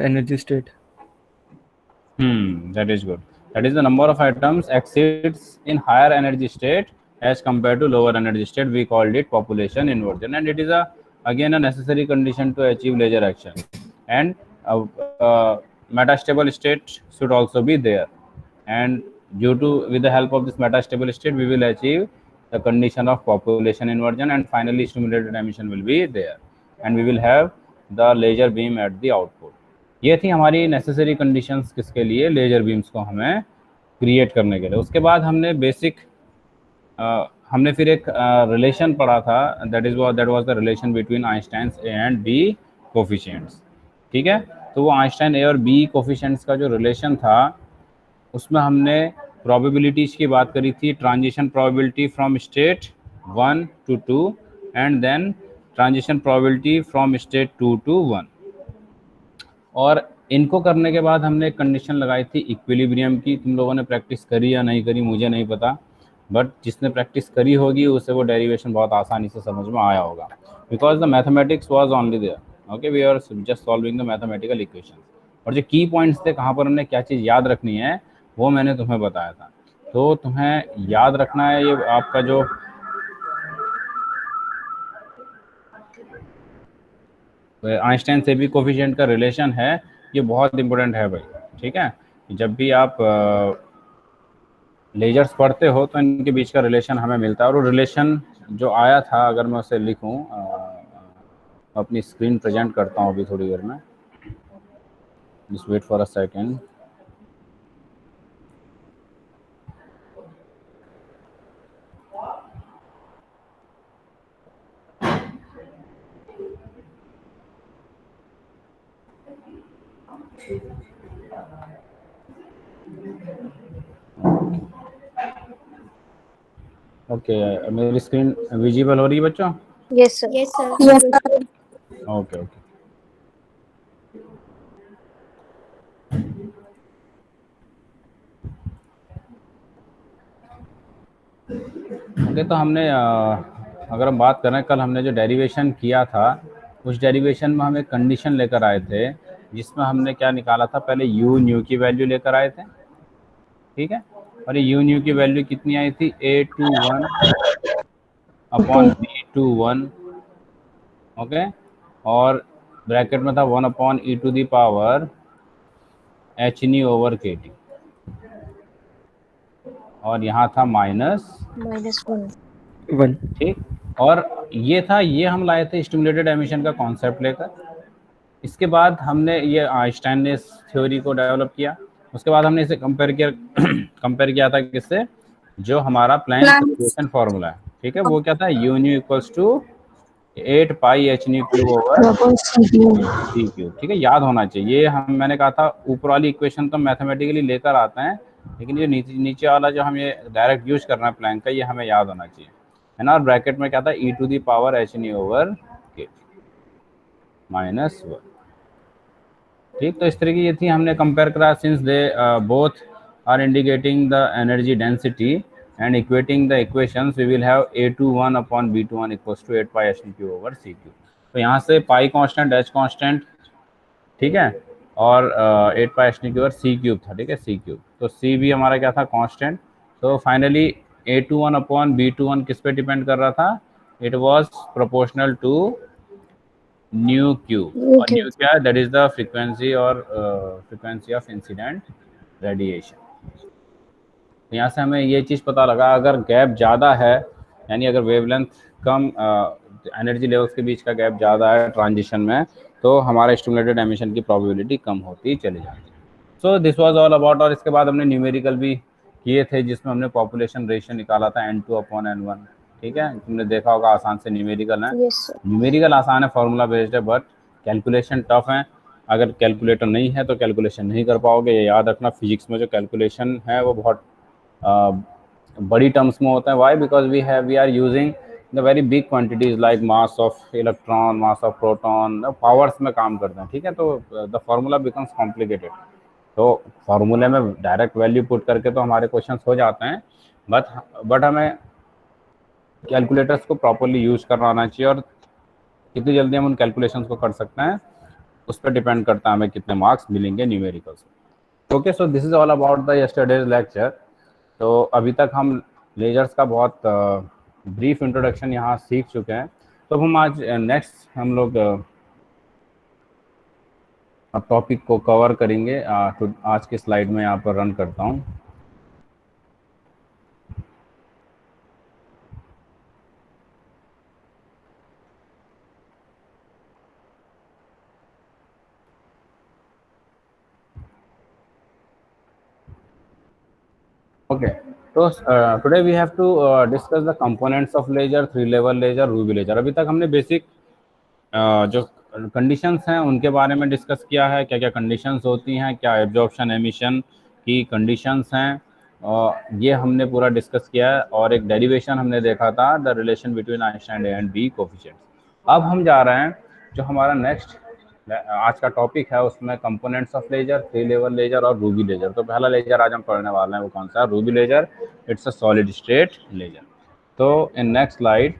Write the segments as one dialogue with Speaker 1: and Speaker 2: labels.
Speaker 1: energy state.
Speaker 2: That is good. That is the number of atoms exceeds in higher energy state as compared to lower energy state. We called it population inversion, and it is again a necessary condition to achieve laser action. And metastable state should also be there. And with the help of this metastable state, we will achieve the condition of population inversion, and finally stimulated emission will be there, and we will have the laser beam at the output. ये थी हमारी necessary conditions किसके लिए, laser beams को हमें create करने के लिए. उसके बाद हमने हमने फिर एक रिलेशन पढ़ा था, that was the relation between Einstein's A and B coefficients. ठीक है, तो वो आइंस्टाइन ए और बी कोफिशिएंट्स का जो रिलेशन था उसमें हमने प्रोबेबिलिटीज की बात करी थी, transition probability from state 1 to 2 and then transition probability from state 2 to 1. और इनको करने के बाद हमने एक कंडीशन लगाई थी इक्विलिब्रियम की. तुम लोगों ने प्रैक्टिस करी या नहीं करी मुझे नहीं पता, बट जिसने प्रैक्टिस करी होगी उसे वो डेरिवेशन बहुत आसानी से समझ में आया होगा, because the mathematics was only there. Okay, we are just solving the mathematical equation. और जो की पॉइंट्स थे, कहाँ पर हमने क्या चीज़ याद रखनी है, वो मैंने तुम्हें बताया था. तो तुम्हें याद रखना है, ये आपका जो आइंस्टाइन से भी कोफिशिएंट का रिलेशन है, ये बहुत इंपॉर्टेंट है भाई. ठीक है, जब भी आप लेजर्स पढ़ते हो तो इनके बीच का रिलेशन हमें मिलता है. और वो रिलेशन जो आया था, अगर मैं उसे लिखूं, अपनी स्क्रीन प्रेजेंट करता हूं अभी थोड़ी देर में. Just wait for a second. Okay, मेरी स्क्रीन विजिबल हो रही है बच्चों?
Speaker 3: Yes sir.
Speaker 4: Yes sir.
Speaker 3: Yes sir.
Speaker 2: Okay. Okay, तो हमने अगर हम बात करें, कल हमने जो डेरिवेशन किया था उस डेरिवेशन में हम एक कंडीशन लेकर आए थे, जिसमें हमने क्या निकाला था, पहले यू न्यू की वैल्यू लेकर आए थे. ठीक है, और ये यू न्यू की वैल्यू कितनी आई थी, A21 अपॉन B21. ओके, और ब्रैकेट में था 1 upon e to the power h nu over kt, और यहाँ था -1. ठीक, और ये था, ये हम लाए थे स्टिमुलेटेड एमिशन का कॉन्सेप्ट लेकर. इसके बाद हमने ये आइंस्टाइन ने इस थ्योरी को डेवलप किया. उसके बाद हमने इसे कंपेयर किया था किससे, जो हमारा प्लैंक इक्वेशन फार्मूला है. ठीक है, वो क्या था, u nu equals to 8 pi h nu cube over c cube. ठीक है, याद होना चाहिए. ये मैंने कहा था, ऊपर वाली इक्वेशन तो मैथमेटिकली लेकर आते हैं, लेकिन ये नीचे वाला जो हम ये डायरेक्ट यूज करना है प्लैंक का, ये हमें याद होना चाहिए, है ना. और ब्रैकेट में क्या था, e to the power h nu over k -1. ठीक, तो इस तरह की ये थी, हमने कंपेयर करा, since they both are indicating the energy density and equating the equations, we will have A21 upon B21 equals to 8 pi h cube over c cube. तो यहाँ से पाई कांस्टेंट, h कांस्टेंट, ठीक है, और 8 pi h cube over c cube था. ठीक है, c cube, तो c भी हमारा क्या था, कांस्टेंट. तो फाइनली A21 अपॉन B21 किस पे डिपेंड कर रहा था, it was proportional to nu cube. और न्यू क्या है, दैट इज द फ्रीक्वेंसी और फ्रीक्वेंसी ऑफ इंसिडेंट रेडिएशन. तो यहाँ से हमें ये चीज़ पता लगा, अगर गैप ज़्यादा है, यानी अगर वेवलेंथ कम, एनर्जी लेवल्स के बीच का गैप ज़्यादा है ट्रांजिशन में, तो हमारा स्टिमुलेटेड एमिशन की प्रोबेबिलिटी कम होती चली जाती है. So this was all about. और इसके बाद हमने न्यूमेरिकल भी किए थे, जिसमें हमने पॉपुलेशन रेशियो निकाला था N2 अपॉन N1. ठीक है, तुमने देखा होगा, आसान से न्यूमेरिकल है. न्यूमेरिकल आसान है, फार्मूला बेस्ड है, बट कैलकुलेशन टफ है. अगर कैलकुलेटर नहीं है तो कैलकुलेशन नहीं कर पाओगे, ये याद रखना. फिजिक्स में जो कैलकुलेशन है वो बहुत बड़ी टर्म्स में होता है. Why, because we are using the very big quantities like mass of electron, mass of proton, powers में काम करते हैं. ठीक है, तो द फार्मूला बिकम्स कॉम्प्लिकेटेड. तो फार्मूले में डायरेक्ट वैल्यू पुट करके तो हमारे क्वेश्चंस हो जाते हैं, बट हमें कैलकुलेटर्स को प्रॉपरली यूज करना आना चाहिए. और कितनी जल्दी हम उन कैलकुलेशंस को कर सकते हैं, उस पर डिपेंड करता है हमें कितने मार्क्स मिलेंगे numericals. Okay, so this is all about the yesterday's lecture. तो अभी तक हम लेजर्स का बहुत ब्रीफ इंट्रोडक्शन यहाँ सीख चुके हैं। तो हम आज नेक्स्ट हम लोग टॉपिक को कवर करेंगे। तो आज के स्लाइड में यहाँ पर रन करता हूँ। Okay, so today we have to discuss the components of laser, three level laser, ruby laser. अभी तक हमने बेसिक जो कंडीशंस हैं उनके बारे में डिस्कस किया है, क्या क्या कंडीशंस होती हैं, क्या एब्जॉर्प्शन एमिशन की कंडीशंस हैं, और ये हमने पूरा डिस्कस किया है। और एक डेरिवेशन हमने देखा था, the relation between Einstein A and B coefficients. अब हम जा रहे हैं जो हमारा नेक्स्ट आज का टॉपिक है, उसमें components of laser, three level laser और रूबी लेजर। तो पहला लेजर आज हम पढ़ने वाले हैं वो कौन सा है? Ruby laser. It's a solid state laser. तो in next slide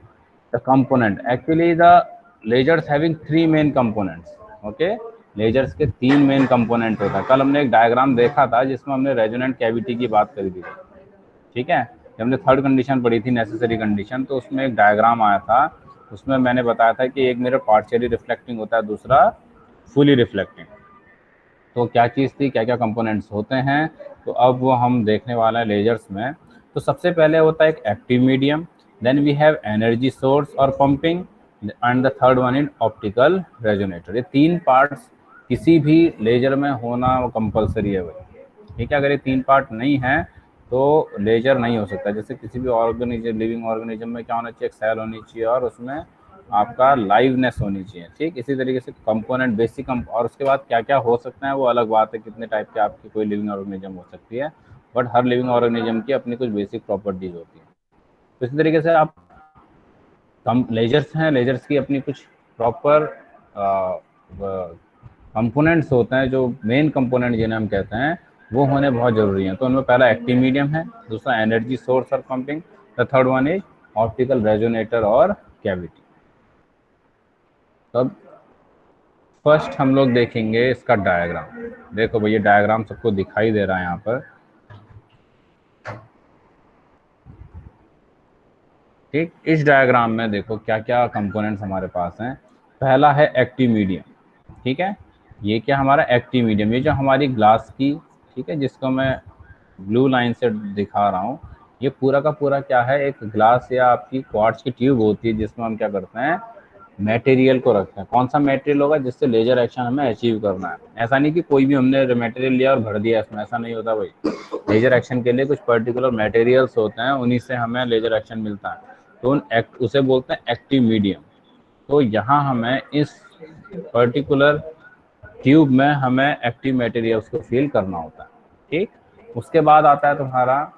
Speaker 2: the component, actually the lasers having three main components. Okay, lasers के तीन मेन कंपोनेंट होता है। कल हमने एक डायग्राम देखा था जिसमें हमने रेजोनेंट कैविटी की बात करी थी, ठीक है। जब हमने थर्ड कंडीशन पढ़ी थी, नेसेसरी कंडीशन, तो उसमें एक डायग्राम आया था। उसमें मैंने बताया था कि एक मिरर पार्शियली रिफ्लेक्टिंग होता है, दूसरा फुली रिफ्लेक्टिंग। तो क्या चीज़ थी, क्या क्या कंपोनेंट्स होते हैं, तो अब वो हम देखने वाले हैं लेजर्स में। तो सबसे पहले होता है एक active medium, then we have energy source और pumping, and the third one is optical resonator. ये तीन पार्ट्स किसी भी लेजर में होना वो कंपलसरी है भाई, ठीक है। अगर ये तीन पार्ट नहीं है तो लेजर नहीं हो सकता। जैसे किसी भी ऑर्गेनिज्म, लिविंग ऑर्गेनिज्म में क्या होना चाहिए, एक सेल होनी चाहिए और उसमें आपका लाइवनेस होनी चाहिए, ठीक। इसी तरीके से कंपोनेंट बेसिक और उसके बाद क्या क्या हो सकते हैं वो अलग बात है, कितने टाइप के आपकी कोई लिविंग ऑर्गेनिज्म हो सकती है, बट हर लिविंग ऑर्गेनिज्म की अपनी कुछ बेसिक प्रॉपर्टीज होती है। तो इसी तरीके से आप कम लेजर्स हैं, लेजर्स की अपनी कुछ प्रॉपर कंपोनेंट्स होते हैं, जो मेन कंपोनेंट जिन्हें हम कहते हैं वो होने बहुत ज़रूरी है। तो उनमें पहला एक्टिव मीडियम है, दूसरा एनर्जी सोर्स और pumping, the third one is optical resonator और कैविटी। तब फर्स्ट हम लोग देखेंगे इसका डायग्राम। देखो भैया, डायग्राम सबको दिखाई दे रहा है यहाँ पर, ठीक। इस डायग्राम में देखो क्या क्या कंपोनेंट्स हमारे पास हैं। पहला है एक्टिव मीडियम, ठीक है। ये क्या हमारा एक्टिव मीडियम, ये जो हमारी ग्लास की, ठीक है, जिसको मैं ब्लू लाइन से दिखा रहा हूँ, ये पूरा का पूरा क्या है, एक ग्लास या आपकी क्वार्ट्ज की ट्यूब होती है जिसमें हम क्या करते हैं, मटेरियल को रखते हैं। कौन सा मटेरियल होगा जिससे लेजर एक्शन हमें अचीव करना है। ऐसा नहीं कि कोई भी हमने मटेरियल लिया और भर दिया इसमें, ऐसा नहीं होता भाई। लेजर एक्शन के लिए कुछ पर्टिकुलर मटेरियल्स होते हैं, उन्हीं से हमें लेजर एक्शन मिलता है। तो उसे बोलते हैं एक्टिव मीडियम। तो यहाँ हमें इस पर्टिकुलर ट्यूब में हमें एक्टिव मटेरियल्स को फिल करना होता है, ठीक। उसके बाद आता है तुम्हारा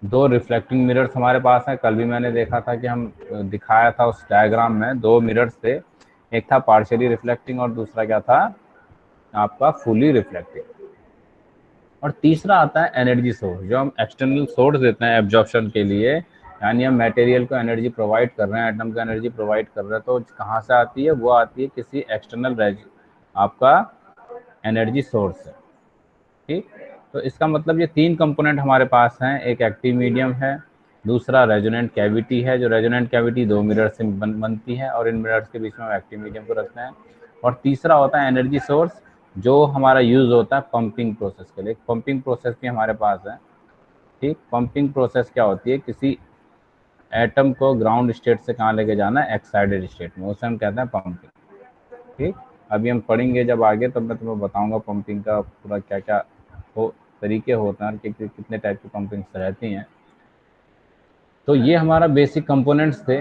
Speaker 2: दो रिफ्लेक्टिंग मिरर्स हमारे पास हैं। कल भी मैंने देखा था कि हम दिखाया था उस डायग्राम में दो मिरर्स थे, एक था पार्शियली रिफ्लेक्टिंग और दूसरा क्या था आपका फुली रिफ्लेक्टिंग। और तीसरा आता है एनर्जी सोर्स, जो हम एक्सटर्नल सोर्स देते हैं एब्जॉर्प्शन के लिए, यानी हम मटेरियल को एनर्जी प्रोवाइड कर रहे हैं, एटम को एनर्जी प्रोवाइड कर रहे हैं। तो कहाँ से आती है, वो आती है किसी एक्सटर्नल आपका एनर्जी सोर्स से, ठीक। तो इसका मतलब ये तीन कंपोनेंट हमारे पास हैं, एक एक्टिव मीडियम है, दूसरा रेजोनेंट कैविटी है, जो रेजोनेंट कैविटी दो मिरर से बनती है और इन मिरर्स के बीच में हम एक्टिव मीडियम को रखते हैं। और तीसरा होता है एनर्जी सोर्स, जो हमारा यूज होता है पंपिंग प्रोसेस के लिए। पंपिंग प्रोसेस भी हमारे पास है, ठीक। पंपिंग प्रोसेस क्या होती है, किसी एटम को ग्राउंड स्टेट से कहाँ लेके जाना है, एक्साइटेड स्टेट में, उसे हम कहते हैं पंपिंग, ठीक। अभी हम पढ़ेंगे जब आगे, तब मैं तुम्हें बताऊंगा पंपिंग का पूरा क्या क्या हो तरीके होते हैं, कि कितने टाइप की पंपिंग्स रहती हैं। तो ये हमारा बेसिक कंपोनेंट्स थे,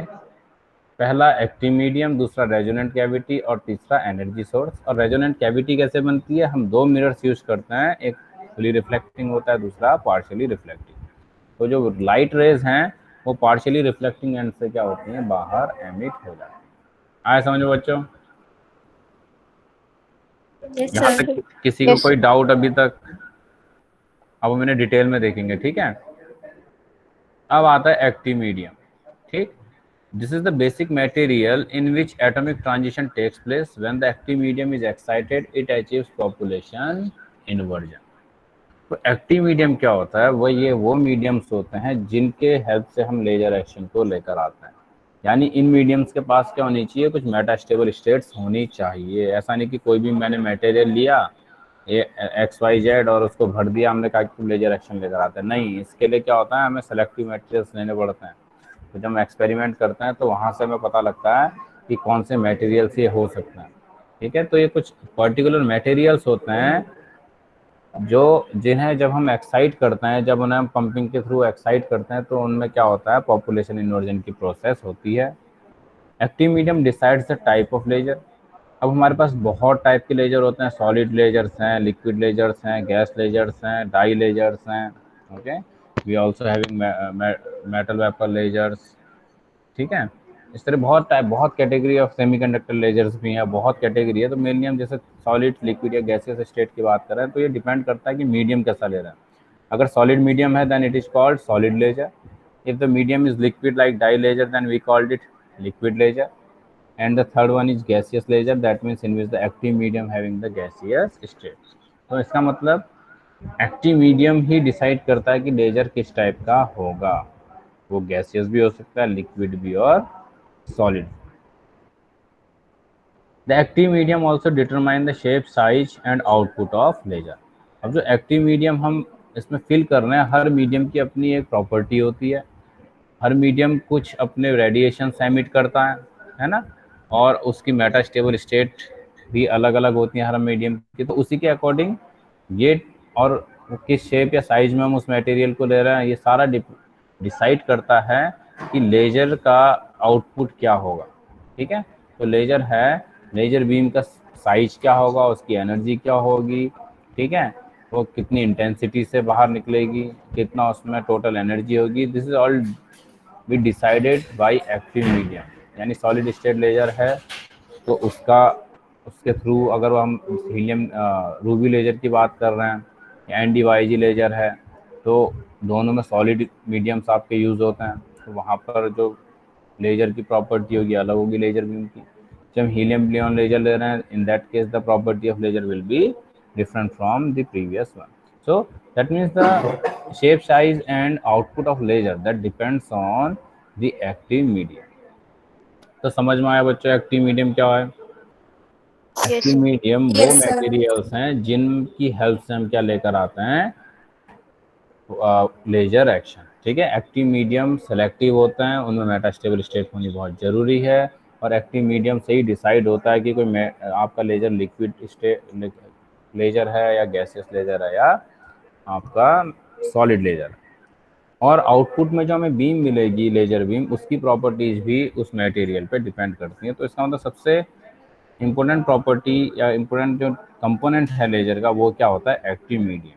Speaker 2: पहला एक्टिव मीडियम, दूसरा रेजोनेंट कैविटी और तीसरा एनर्जी सोर्स। और रेजोनेंट कैविटी कैसे बनती है, हम दो मिरर्स यूज करते हैं, एक फुली रिफ्लेक्टिंग होता है, दूसरा पार्शियली रिफ्लेक्टिंग। तो जो लाइट रेज हैं वो पार्शियली रिफ्लेक्टिंग एंड से क्या होती हैं, बाहर एमिट हो जाती है। आए समझ में बच्चों? यहाँ तक किसी को कोई डाउट अभी तक? अब मैंने डिटेल में देखेंगे, ठीक है। अब आता है एक्टिव मीडियम, ठीक। This is the basic material in which atomic transition takes place. When the active medium is excited, it achieves population inversion. तो एक्टिव मीडियम क्या होता है? वो मीडियम्स होते हैं जिनके हेल्प से हम लेजर एक्शन को लेकर आते हैं। यानी इन मीडियम्स के पास क्या होनी चाहिए? कुछ मेटास्टेबल स्टेट्स होनी चाहिए। ऐसा नहीं कि कोई भी मैंने मटेरियल लिया ये XYZ और उसको भर दिया, हमने कहा कि लेजर एक्शन लेकर आते हैं। नहीं, इसके लिए क्या होता है, हमें सेलेक्टिव मटेरियल्स लेने पड़ते हैं। तो जब हम एक्सपेरिमेंट करते हैं तो वहाँ से हमें पता लगता है कि कौन से मटेरियल से हो सकता है। ठीक है, तो ये कुछ पर्टिकुलर मटेरियल्स होते हैं जो जिन्हें जब हम एक्साइट करते हैं, जब उन्हें हम पंपिंग के थ्रू एक्साइट करते हैं, तो उनमें क्या होता है? पॉपुलेशन इन्वर्जन की प्रोसेस होती है। Active medium decides the type of laser. अब हमारे पास बहुत टाइप के लेजर होते हैं। सॉलिड लेजर्स हैं, लिक्विड लेजर्स हैं, गैस लेजर्स हैं, डाई लेजर्स हैं। Okay, we also having metal vapour lasers. ठीक है, इस तरह बहुत टाइप, बहुत कैटेगरी ऑफ सेमीकंडक्टर लेजर्स भी हैं, बहुत कैटेगरी है। तो मेनली हम जैसे सॉलिड, लिक्विड या गैसियस स्टेट की बात कर रहे हैं, तो ये डिपेंड करता है कि मीडियम कैसा ले रहे हैं। अगर सॉलिड मीडियम है then it is called solid laser. If the medium is liquid like dye laser then we called it liquid laser. And the third one is gaseous laser, that means in which the active medium having the gaseous state। तो इसका मतलब active medium ही decide करता है कि laser किस type का होगा। वो गैसियस भी हो सकता है, लिक्विड भी और solid. The active medium also determine the shape, size and output of laser. अब जो एक्टिव मीडियम हम इसमें फिल कर रहे हैं, हर मीडियम की अपनी एक प्रॉपर्टी होती है। हर मीडियम कुछ अपने रेडिएशन एमिट करता है ना, और उसकी मेटास्टेबल स्टेट भी अलग अलग होती है हर मीडियम की। तो उसी के अकॉर्डिंग ये, और किस शेप या साइज में हम उस मटेरियल को ले रहे हैं, ये सारा डिसाइड करता है कि लेजर का आउटपुट क्या होगा। ठीक है, तो लेजर है, लेजर बीम का साइज क्या होगा, उसकी एनर्जी क्या होगी। ठीक है, वो कितनी इंटेंसिटी से बाहर निकलेगी, कितना उसमें टोटल एनर्जी होगी। This is all be decided by active medium. यानी सॉलिड स्टेट लेजर है तो उसके थ्रू अगर हम हीलियम रूबी लेजर की बात कर रहे हैं या NdYG लेजर है, तो दोनों में सॉलिड मीडियम्स आपके यूज़ होते हैं। तो वहाँ पर जो लेजर की प्रॉपर्टी होगी अलग होगी लेजर बीम की। जब हीलियम नियॉन लेजर ले रहे हैं, in that case the property of laser will be different from the previous one. So that means the shape, size and output of laser that depends on the active medium. तो समझ में आया बच्चों active medium क्या है? Active medium वो materials हैं जिनकी हेल्प से हम क्या लेकर आते हैं? Laser action. ठीक है, एक्टिव मीडियम सेलेक्टिव होते हैं, उनमें मेटास्टेबल स्टेट होनी बहुत ज़रूरी है, और एक्टिव मीडियम से ही डिसाइड होता है कि कोई आपका लेजर लिक्विड स्टेट लेजर है या गैसियस लेजर है या आपका सॉलिड लेजर। और आउटपुट में जो हमें बीम मिलेगी, लेजर बीम, उसकी प्रॉपर्टीज भी उस मटेरियल पे डिपेंड करती हैं। तो इसका मतलब सबसे इम्पोर्टेंट प्रॉपर्टी या इम्पोर्टेंट जो कंपोनेंट है लेजर का, वो क्या होता है? Active medium.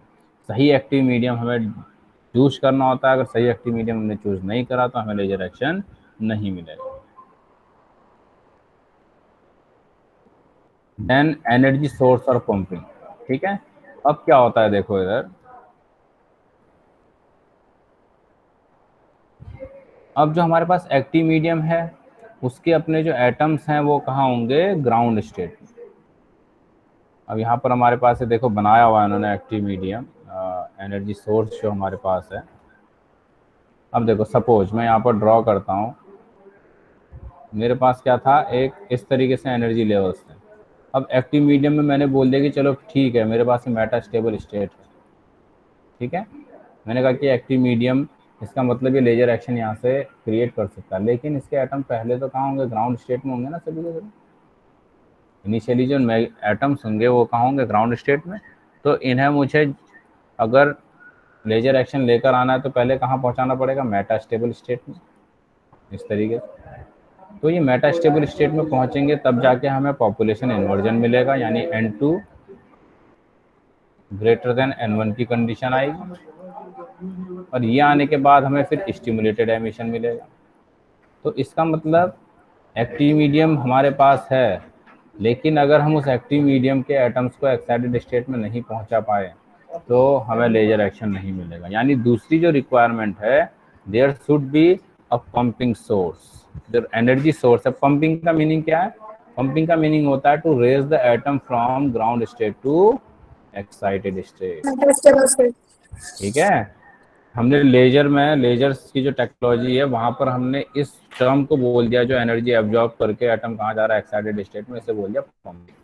Speaker 2: सही एक्टिव मीडियम हमें चूज करना होता है। अगर सही एक्टिव मीडियम हमने चूज नहीं करा तो हमें लेजर एक्शन नहीं मिलेगा। देन एनर्जी सोर्स और पंपिंग। ठीक है, अब क्या होता है देखो इधर, अब जो हमारे पास एक्टिव मीडियम है उसके अपने जो एटम्स हैं वो कहाँ होंगे? Ground state. अब यहाँ पर हमारे पास है, देखो बनाया हुआ है उन्होंने एक्टिव मीडियम, एनर्जी सोर्स जो हमारे पास है। अब देखो सपोज मैं यहाँ पर ड्रॉ करता हूँ, मेरे पास क्या था? एक इस तरीके से एनर्जी लेवल्स थे। अब एक्टिव मीडियम में मैंने बोल दिया कि चलो ठीक है, मेरे पास मेटास्टेबल स्टेट है। ठीक है, मैंने कहा कि एक्टिव मीडियम, इसका मतलब ये लेजर एक्शन यहाँ से क्रिएट कर सकता है। लेकिन इसके एटम पहले तो कहाँ होंगे? ग्राउंड स्टेट में होंगे ना सभी के सभी। इनिशियली जो एटम्स होंगे वो कहाँ होंगे? ग्राउंड स्टेट में। तो इन्हें मुझे अगर लेजर एक्शन लेकर आना है तो पहले कहाँ पहुँचाना पड़ेगा? मेटास्टेबल स्टेट में, इस तरीके से। तो ये मेटास्टेबल स्टेट में पहुँचेंगे तब जाके हमें पॉपुलेशन इन्वर्जन मिलेगा, यानी N2 ग्रेटर देन N1 की कंडीशन आएगी, और ये आने के बाद हमें फिर स्टिमुलेटेड एमिशन मिलेगा। तो इसका मतलब एक्टिव मीडियम हमारे पास है, लेकिन अगर हम उस एक्टिव मीडियम के एटम्स को एक्साइटेड स्टेट में नहीं पहुंचा पाए तो हमें लेजर एक्शन नहीं मिलेगा। यानी दूसरी जो रिक्वायरमेंट है, there should be a pumping source, जो एनर्जी सोर्स है। पंपिंग का मीनिंग क्या है? पंपिंग का मीनिंग होता है to raise the atom from ground state to excited state. ठीक है, हमने लेजर में, लेजर्स की जो टेक्नोलॉजी है वहां पर हमने इस टर्म को बोल दिया, जो एनर्जी एब्जॉर्ब करके एटम कहाँ जा रहा है, एक्साइटेड स्टेट में, इसे बोल दिया पंपिंग।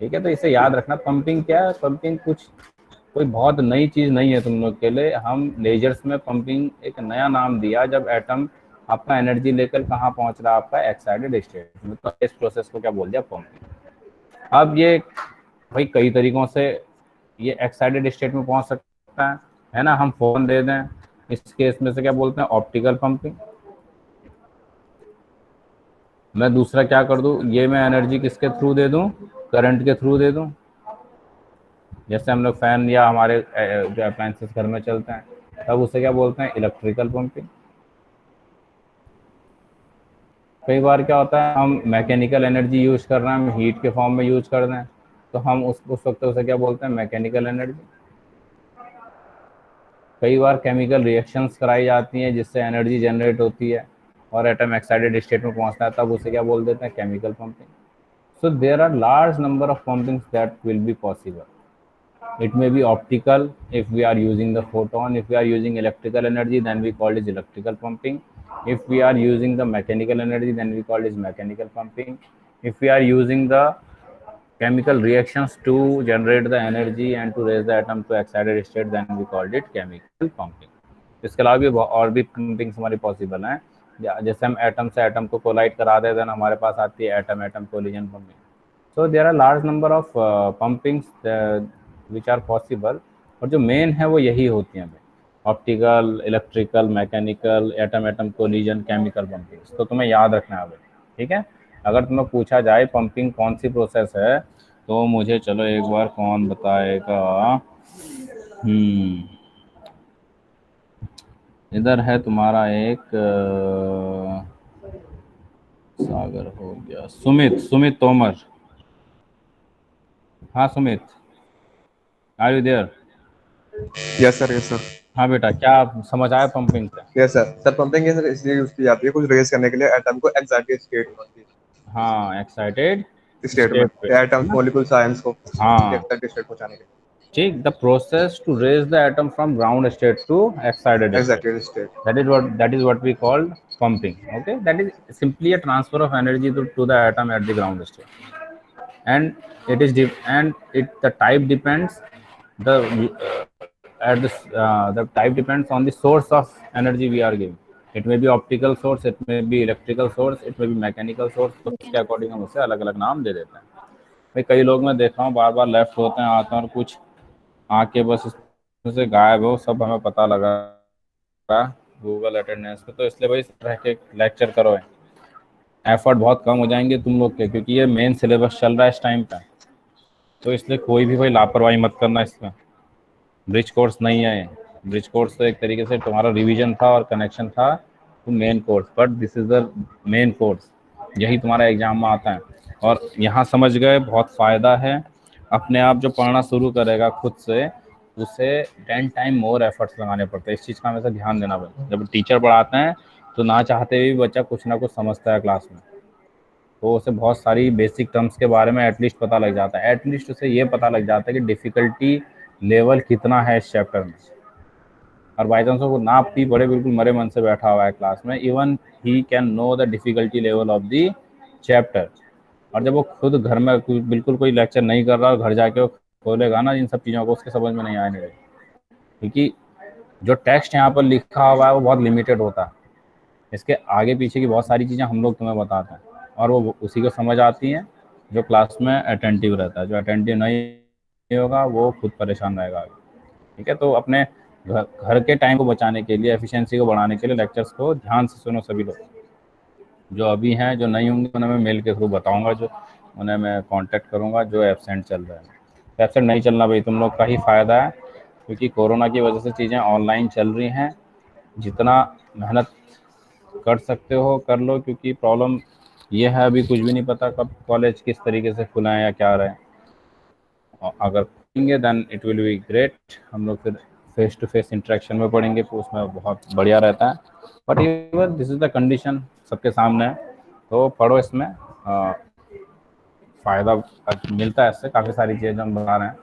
Speaker 2: ठीक है, तो इसे याद रखना। पंपिंग क्या है? पंपिंग कुछ कोई बहुत नई चीज नहीं है तुम लोग के लिए। हम लेजर्स में पंपिंग एक नया नाम दिया जब एटम आपका एनर्जी लेकर कहाँ पहुंच रहा है, आपका एक्साइटेड स्टेट में, तो इस प्रोसेस को क्या बोल दिया? पंपिंग। अब ये भाई कई तरीकों से ये एक्साइटेड स्टेट में पहुंच सकता है ना। हम फोन दे दें, इस केस में से क्या बोलते हैं? Optical pumping. मैं दूसरा क्या कर दूं, ये मैं एनर्जी किसके थ्रू दे दूं? करंट के थ्रू दे दूं। जैसे हम लोग फैन या हमारे जो अप्लायंसेस घर में चलते हैं, तब उसे क्या बोलते हैं? Electrical pumping. कई बार क्या होता है, हम मैकेनिकल एनर्जी यूज कर रहे हैं, हम हीट के फॉर्म में यूज कर रहे हैं, तो हम उस वक्त उसे क्या बोलते हैं? Mechanical energy. कई बार केमिकल रिएक्शंस कराई जाती हैं जिससे एनर्जी जनरेट होती है और एटम एक्साइटेड स्टेट में पहुंचता है, तब उसे क्या बोल देते हैं? Chemical pumping. So there are large number of pumpings that will be possible. It may be optical if we are using the photon. If we are using electrical energy, then we call it electrical pumping. If we are using the mechanical energy, then we call it mechanical pumping. If we are using the chemical reactions to generate the energy and to raise the atom to excited state, then we called it chemical pumping. इसके अलावा भी और भी पंपिंग्स हमारी possible हैं। जैसे हम atom से एटम को कोलाइड करा देते हैं, हमारे पास आती है atom atom collision pumping. So there are large number of pumpings which are possible, और जो मेन है वो यही होती हैं, optical, electrical, mechanical, atom atom collision, chemical pumpings. तो तुम्हें याद रखना है। ठीक है, अगर तुम्हें पूछा जाए पंपिंग कौन सी प्रोसेस है, तो मुझे चलो एक बार कौन बताएगा। इधर है तुम्हारा एक सागर हो गया, सुमित, सुमित तोमर। हाँ Sumit, are you there?
Speaker 1: Yes sir, yes sir.
Speaker 2: हाँ बेटा, क्या समझ आया पंपिंग से?
Speaker 1: Yes sir. Sir pumping sir इसलिए यूज की जाती है कुछ रेज करने के लिए एटम को एग्जैक्ट स्टेट में,
Speaker 2: हाँ, एक्साइटेड
Speaker 1: स्टेट में,
Speaker 2: स्टेट पे,
Speaker 1: या
Speaker 2: है
Speaker 1: एटम्स
Speaker 2: ना।
Speaker 1: मॉलिक्यूल्स आयंस को
Speaker 2: हाँ,
Speaker 1: एग्जैक्ट स्टेट पहुंचाने के
Speaker 2: ठीक, the process to raise the atom from ground state to excited
Speaker 1: लिए
Speaker 2: state,
Speaker 1: exact state.
Speaker 2: that is what we call pumping. Okay, that is simply a transfer of energy to the atom at the ground state, and it is and it the type depends the at the type depends on the source of energy we are giving. It may be optical source, it may be electrical source, it may be mechanical source, तो उसके according हम उसे अलग अलग नाम दे देते हैं। भाई कई लोग मैं देख रहा हूँ बार बार लेफ्ट होते हैं, आते हैं, और कुछ आके बस इसमें से गायब हो, सब हमें पता लगा गूगल अटेंडेंस पे। तो इसलिए भाई रह के लेक्चर करो, एफर्ट बहुत कम हो जाएंगे तुम लोग के, क्योंकि ये मेन सिलेबस चल रहा है इस टाइम पे। तो इसलिए कोई भी भाई लापरवाही मत करना इसमें। ब्रिज कोर्स नहीं है ये। ब्रिज कोर्स तो एक तरीके से तुम्हारा रिवीजन था और कनेक्शन था to main course, but this is the main course. यही तुम्हारा एग्जाम में आता है, और यहाँ समझ गए बहुत फ़ायदा है। अपने आप जो पढ़ना शुरू करेगा खुद से, उसे 10 टाइम मोर एफर्ट्स लगाने पड़ते हैं। इस चीज़ का हमेशा ध्यान देना पड़ता। जब टीचर पढ़ाते हैं तो ना चाहते हुए भी बच्चा कुछ ना कुछ समझता है क्लास में, तो उसे बहुत सारी बेसिक टर्म्स के बारे में एटलीस्ट पता लग जाता है। एटलीस्ट उसे ये पता लग जाता है कि डिफ़िकल्टी लेवल कितना है इस चैप्टर में। और बाई चांस वो ना भी पढ़े, बिल्कुल मरे मन से बैठा हुआ है क्लास में, even he can know the difficulty level of the chapter. और जब वो खुद घर में बिल्कुल कोई लेक्चर नहीं कर रहा और घर जाके वो खोलेगा ना इन सब चीज़ों को, उसके समझ में नहीं आने लगेगी, क्योंकि जो टेक्स्ट यहाँ पर लिखा हुआ है वो बहुत लिमिटेड होता है। इसके आगे पीछे की बहुत सारी चीज़ें हम लोग तुम्हें बताते हैं, और वो उसी को समझ आती हैं जो क्लास में अटेंटिव रहता है। जो अटेंटिव नहीं होगा वो खुद परेशान रहेगा। ठीक है, तो अपने घर के टाइम को बचाने के लिए, एफिशिएंसी को बढ़ाने के लिए लेक्चर्स को ध्यान से सुनो सभी लोग। जो अभी हैं, जो नहीं होंगे, उन्हें मैं मेल के थ्रू बताऊंगा, जो उन्हें मैं कांटेक्ट करूंगा जो एब्सेंट चल रहे हैं। तो एब्सेंट नहीं चलना भाई, तुम लोग का ही फ़ायदा है, क्योंकि कोरोना की वजह से चीज़ें ऑनलाइन चल रही हैं। जितना मेहनत कर सकते हो कर लो, क्योंकि प्रॉब्लम ये है अभी कुछ भी नहीं पता कब कॉलेज किस तरीके से खुला है या क्या रहे। और अगर खुलेंगे then it will be great. हम लोग फिर फेस टू फेस इंटरेक्शन में पढ़ेंगे तो उसमें बहुत बढ़िया रहता है। But even this is the condition सबके सामने है, तो पढ़ो, इसमें फ़ायदा मिलता है, इससे काफ़ी सारी चीज़ें हम बता रहे हैं,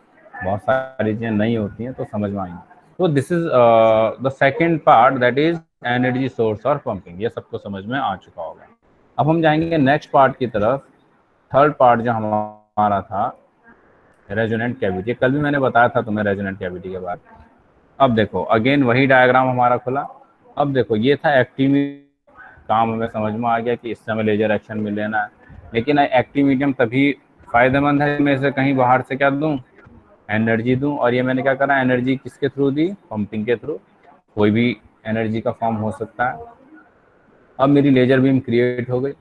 Speaker 2: बहुत सारी चीज़ें नहीं होती हैं तो समझ में आएंगी। तो this is the second part, that is energy source और पंपिंग, ये सबको समझ में आ चुका होगा। अब हम जाएंगे नेक्स्ट पार्ट की तरफ। थर्ड पार्ट जो हमारा था रेजोनेंट कैविटी, कल भी मैंने बताया था तुम्हें रेजोनेंट कैविटी के बारे में। अब देखो अगेन वही डायग्राम हमारा खुला। अब देखो ये था एक्टिव काम, हमें समझ में आ गया कि इससे हमें लेजर एक्शन मिल लेना है, लेकिन एक्टिव मीडियम तभी फायदेमंद है मैं इसे कहीं बाहर से क्या दूं, एनर्जी दूं। और ये मैंने क्या करा, एनर्जी किसके थ्रू दी, पंपिंग के थ्रू, कोई भी एनर्जी का फॉर्म हो सकता है। अब मेरी लेजर बीम क्रिएट हो गई,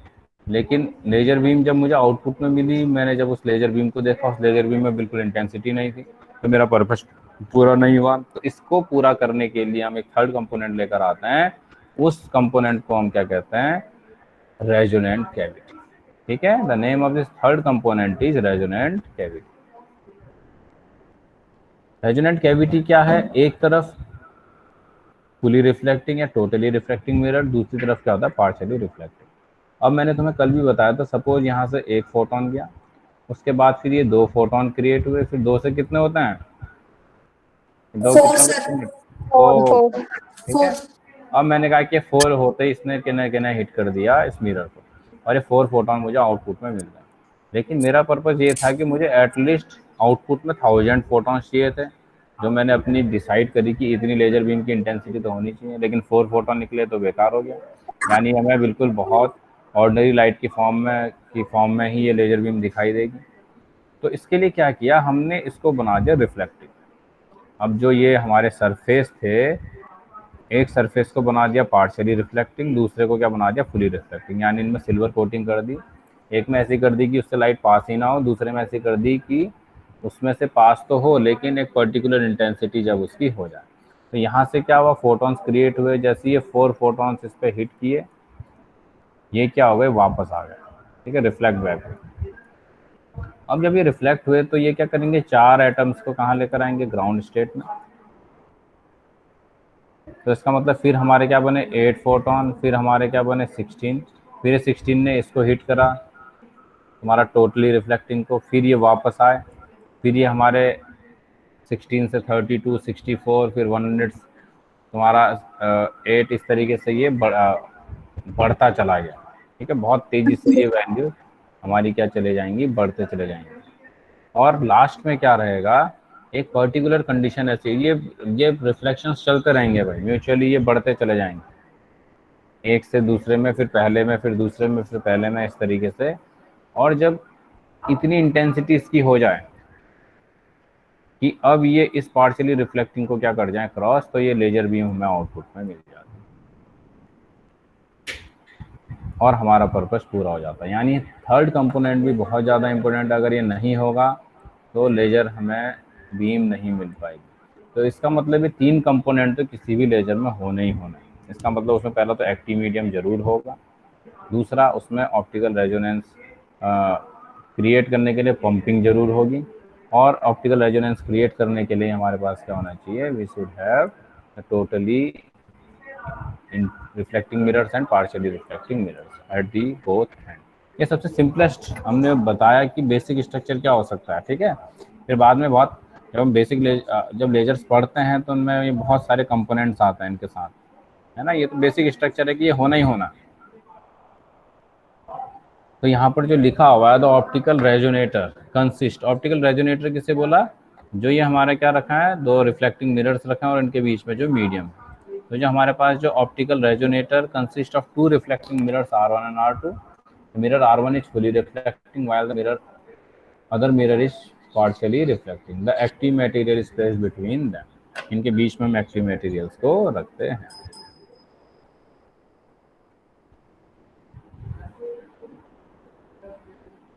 Speaker 2: लेकिन लेजर बीम जब मुझे आउटपुट में मिली, मैंने जब उस लेजर बीम को देखा, उस लेजर बीम में बिल्कुल इंटेंसिटी नहीं थी, तो मेरा पर्पस पूरा नहीं हुआ। तो इसको पूरा करने के लिए हम एक थर्ड कंपोनेंट लेकर आते हैं, उस कंपोनेंट को हम क्या कहते हैं, रेजोनेंट कैविटी। ठीक है, the name of this third component is resonant cavity. Resonant cavity क्या है, एक तरफ फुली रिफ्लेक्टिंग या टोटली रिफ्लेक्टिंग मिरर, दूसरी तरफ क्या होता है, पार्शियली रिफ्लेक्टिंग। अब मैंने तुम्हें कल भी बताया था, सपोज यहाँ से एक फोटोन गया, उसके बाद फिर ये दो फोटोन क्रिएट हुए, फिर दो से कितने होते हैं, दो
Speaker 3: फोर
Speaker 2: कितने
Speaker 3: सर,
Speaker 2: होते हैं,
Speaker 3: फोर
Speaker 2: फोर।
Speaker 3: फोर
Speaker 2: ठीक है,
Speaker 3: फोर।
Speaker 2: अब मैंने कहा कि 4 होते ही इसने किन्ने किन्ने हिट कर दिया इस मिरर को, और ये 4 फोटोन मुझे आउटपुट में मिल गए। लेकिन मेरा पर्पस ये था कि मुझे एटलीस्ट आउटपुट में 1000 फोटोन्स चाहिए थे, जो मैंने अपनी डिसाइड करी कि इतनी लेजर बीम की इंटेंसिटी तो होनी चाहिए, लेकिन 4 फोटोन निकले तो बेकार हो गया। यानी हमें बिल्कुल बहुत ऑर्डिनरी लाइट की फॉर्म में ही ये लेजर बीम दिखाई देगी। तो इसके लिए क्या किया हमने, इसको बना दिया रिफ्लेक्टिव। अब जो ये हमारे सरफेस थे, एक सरफेस को बना दिया पार्शियली रिफ्लेक्टिंग, दूसरे को क्या बना दिया, फुली रिफ्लेक्टिंग, यानी इनमें सिल्वर कोटिंग कर दी। एक में ऐसी कर दी कि उससे लाइट पास ही ना हो, दूसरे में ऐसी कर दी कि उसमें से पास तो हो लेकिन एक पर्टिकुलर इंटेंसिटी जब उसकी हो जाए। तो यहाँ से क्या हुआ, फोटॉन्स क्रिएट हुए, जैसे ये 4 फोटॉन्स इस पर हिट किए, ये क्या हो गए, वापस आ गए। ठीक है, रिफ्लेक्ट बैक हुए। अब जब ये रिफ्लेक्ट हुए तो ये क्या करेंगे, 4 एटम्स को कहाँ लेकर आएंगे, ग्राउंड स्टेट में। तो इसका मतलब फिर हमारे क्या बने 8 फोटॉन, फिर हमारे क्या बने 16, फिर 16 ने इसको हिट करा हमारा टोटली रिफ्लेक्टिंग को, फिर ये वापस आए, फिर ये हमारे 16 से 32, 64, फिर 100 तुम्हारा 8, इस तरीके से ये बढ़ता चला गया। ठीक है, बहुत तेज़ी से ये वैल्यू हमारी क्या चले जाएंगी, बढ़ते चले जाएंगे। और लास्ट में क्या रहेगा, एक पर्टिकुलर कंडीशन ऐसी, ये रिफ्लेक्शंस चलते रहेंगे भाई, म्यूचुअली ये बढ़ते चले जाएंगे, एक से दूसरे में, फिर पहले में, फिर दूसरे में, फिर पहले में, इस तरीके से। और जब इतनी इंटेंसिटी इसकी हो जाए कि अब ये इस पार्शियली रिफ्लेक्टिंग को क्या कर जाए, क्रॉस, तो ये लेजर बीम हमें आउटपुट में मिल जाती है और हमारा पर्पस पूरा हो जाता है। यानी थर्ड कंपोनेंट भी बहुत ज़्यादा इंपॉर्टेंट है, अगर ये नहीं होगा तो लेजर हमें बीम नहीं मिल पाएगी। तो इसका मतलब ये 3 कंपोनेंट तो किसी भी लेजर में होने ही होना है। इसका मतलब उसमें पहला तो एक्टिव मीडियम जरूर होगा, दूसरा उसमें ऑप्टिकल रेजोनेंस क्रिएट करने के लिए पंपिंग जरूर होगी, और ऑप्टिकल रेजोनेंस क्रिएट करने के लिए हमारे पास क्या होना चाहिए, we should have totally reflecting mirrors and partially reflecting mirrors at the both end. ये सबसे सिंपलेस्ट हमने बताया कि बेसिक स्ट्रक्चर क्या हो सकता है। ठीक है, फिर बाद में बहुत जब हम जब लेजर्स पढ़ते हैं तो उनमें ये बहुत सारे कंपोनेंट्स आते हैं इनके साथ, है ना। ये तो बेसिक स्ट्रक्चर है कि ये होना ही होना। तो यहाँ पर जो लिखा हुआ है the optical resonator consist, optical resonator किसे बोला, जो ये हमारा क्या रखा है, 2 रिफ्लेक्टिंग मिरर्स रखा है और इनके बीच में जो मीडियम। तो जो हमारे पास जो optical resonator consist of 2 reflecting mirrors R1 and R2, mirror R1 is fully reflecting while the mirror other mirror is partially reflecting. The active material is placed between them. इनके बीच में हम एक्टिव मटेरियल्स को रखते हैं।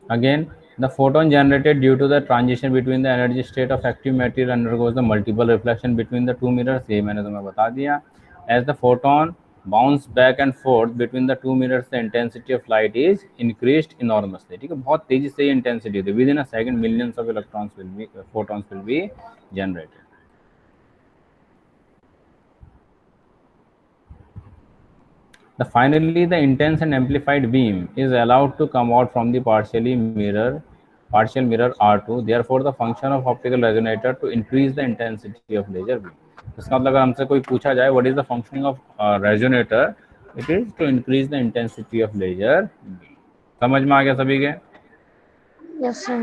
Speaker 2: Again, the photon generated due to the transition between the energy state of active material undergoes the multiple reflection between the 2 mirrors. ये मैंने तुम्हें बता दिया। As the photon bounce back and forth between the 2 mirrors, the intensity of light is increased enormously. ठीक है, बहुत तेजी से ये intensity होती है। Within a second, millions of photons will be generated. Finally, the intense and amplified beam is allowed to come out from the partial mirror R2. Therefore, the function of optical resonator to increase the intensity of laser beam. इसका मतलब अगर हमसे कोई पूछा जाए what is the functioning of resonator, it is to increase the intensity of laser beam. समझ में आ गया सभी के?
Speaker 3: Yes, sir.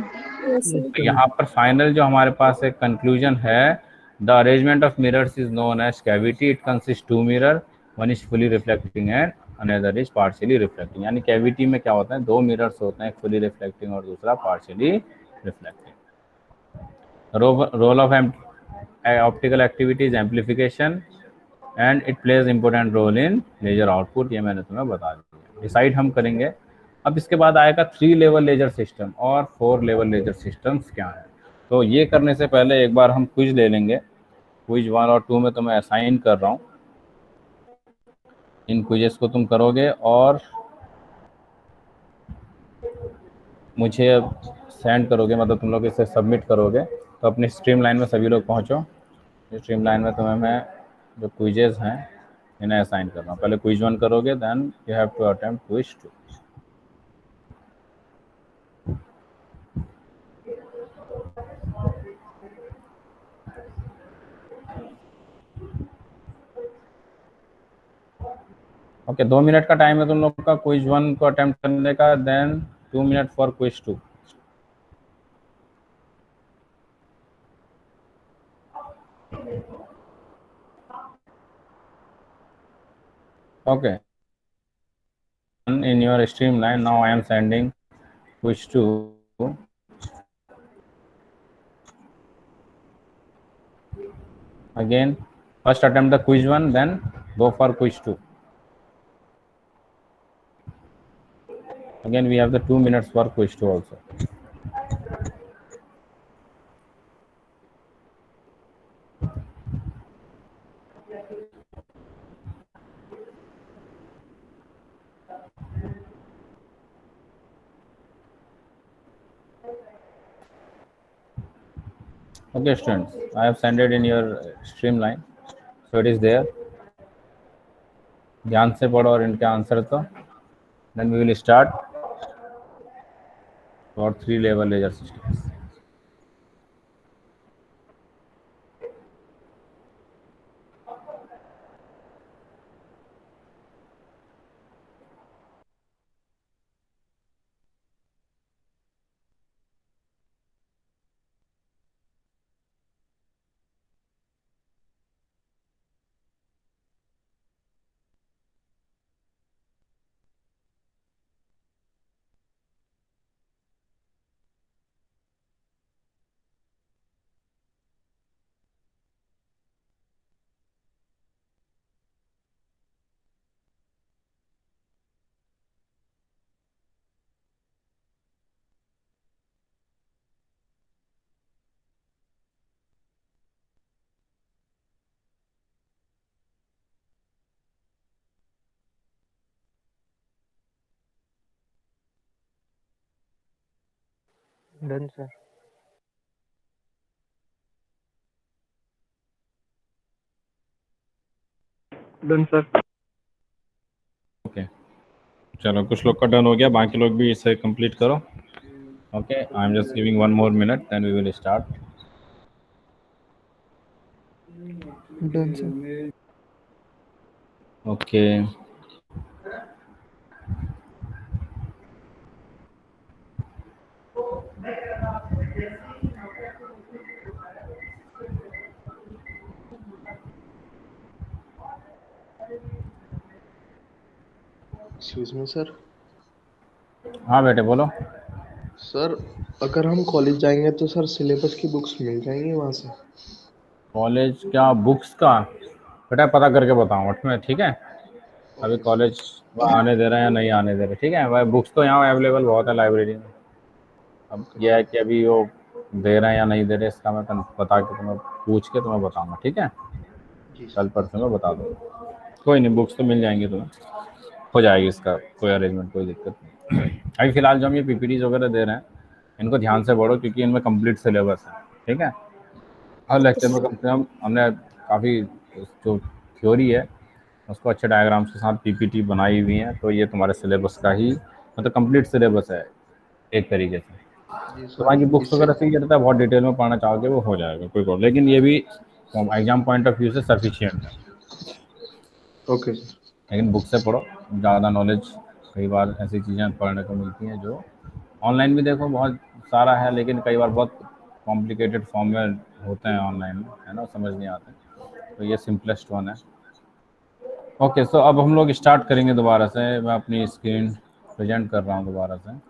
Speaker 2: तो यहाँ पर फाइनल जो हमारे पास एक कंक्लूजन है, the arrangement of mirrors is known as cavity. It consist two mirror, one is fully reflecting and another is partially reflecting. यानी कैविटी में क्या होता है, दो मिरर्स होते हैं, एक फुली रिफ्लेक्टिंग और दूसरा partially reflecting. Role of optical activity is amplification and it plays important role in laser output. ये मैंने तुम्हें बता दिया. डिसाइड हम करेंगे. अब इसके बाद आएगा 3 लेवल लेजर सिस्टम और 4 लेवल लेजर सिस्टम्स क्या है. तो ये करने से पहले एक बार हम क्विज ले लेंगे. क्विज 1 और 2 में तो मैं असाइन कर रहा हूँ. इन क्विजेस को तुम करोगे और मुझे सेंड करोगे, मतलब तुम लोग इसे सबमिट करोगे. तो अपनी स्ट्रीम लाइन में सभी लोग पहुँचो. स्ट्रीम लाइन में तुम्हें मैं जो क्विजेस हैं इन्हें असाइन कर रहा हूँ. पहले क्विज 1 करोगे, then you have to attempt quiz 2. Okay, 2 minute का टाइम है तुम लोग का क्विज 1 को अटेम्प्ट करने का, then 2 minute for quiz 2. Okay. In your streamline, now I am sending quiz 2. Again, first attempt the quiz 1, then go for quiz 2. Again, we have the 2 minutes for quiz 2 also. Okay, students, I have sent it in your streamline, so it is there. ध्यान से पढ़ो और इनके answer तो. Then we will start for 3 level laser systems.
Speaker 4: Done sir. Done sir.
Speaker 2: Okay, चलो कुछ लोग का डन हो गया, बाकी लोग भी इसे कंप्लीट करो. Okay, I am just giving 1 more minute, then we will start.
Speaker 4: Done sir.
Speaker 2: Okay,
Speaker 5: excuse me sir.
Speaker 2: हाँ बेटे बोलो.
Speaker 5: सर अगर हम कॉलेज जाएंगे तो सर सिलेबस की बुक्स मिल जाएंगी वहाँ से?
Speaker 2: कॉलेज क्या बुक्स का बेटा पता करके बताऊँ में, ठीक है. अभी कॉलेज आने दे रहे हैं या नहीं आने दे रहे, ठीक है. भाई बुक्स तो यहाँ अवेलेबल बहुत है लाइब्रेरी में. अब यह है कि अभी वो दे रहे हैं या नहीं दे रहे, इसका मैं बता के तुम्हें पूछ के तुम्हें बताऊँगा, ठीक है. कल परसों में बता दो. कोई नहीं, बुक्स तो मिल जाएंगी तुम्हें, हो जाएगी इसका कोई अरेंजमेंट, कोई दिक्कत नहीं. अभी फिलहाल जो हम ये पीपीटीज वगैरह दे रहे हैं इनको ध्यान से पढ़ो, क्योंकि इनमें कंप्लीट सिलेबस है, ठीक है. हर लेक्चर में कम से कम हमने काफ़ी जो थ्योरी है उसको अच्छे डायग्राम्स के साथ पीपीटी बनाई हुई है। तो ये तुम्हारे सिलेबस का ही मतलब कंप्लीट सिलेबस है एक तरीके से।
Speaker 5: जी
Speaker 2: तो बाकी
Speaker 5: सर,
Speaker 2: बुक्स
Speaker 5: इससे
Speaker 2: वगैरह से ये रहता है, बहुत डिटेल में पढ़ना चाहोगे वो हो जाएगा, कोई प्रॉब्लम, लेकिन ये भी एग्जाम पॉइंट ऑफ व्यू से सफिशिएंट है।
Speaker 5: Okay sir.
Speaker 2: लेकिन बुक से पढ़ो, ज़्यादा नॉलेज कई बार ऐसी चीज़ें पढ़ने को मिलती हैं जो ऑनलाइन भी देखो बहुत सारा है, लेकिन कई बार बहुत कॉम्प्लिकेटेड फॉर्म में होते हैं ऑनलाइन में, है ना, समझ नहीं आते। तो ये सिंपलेस्ट वन है। ओके, सो अब हम लोग स्टार्ट करेंगे दोबारा से। मैं अपनी स्क्रीन प्रेजेंट कर रहा हूँ दोबारा से।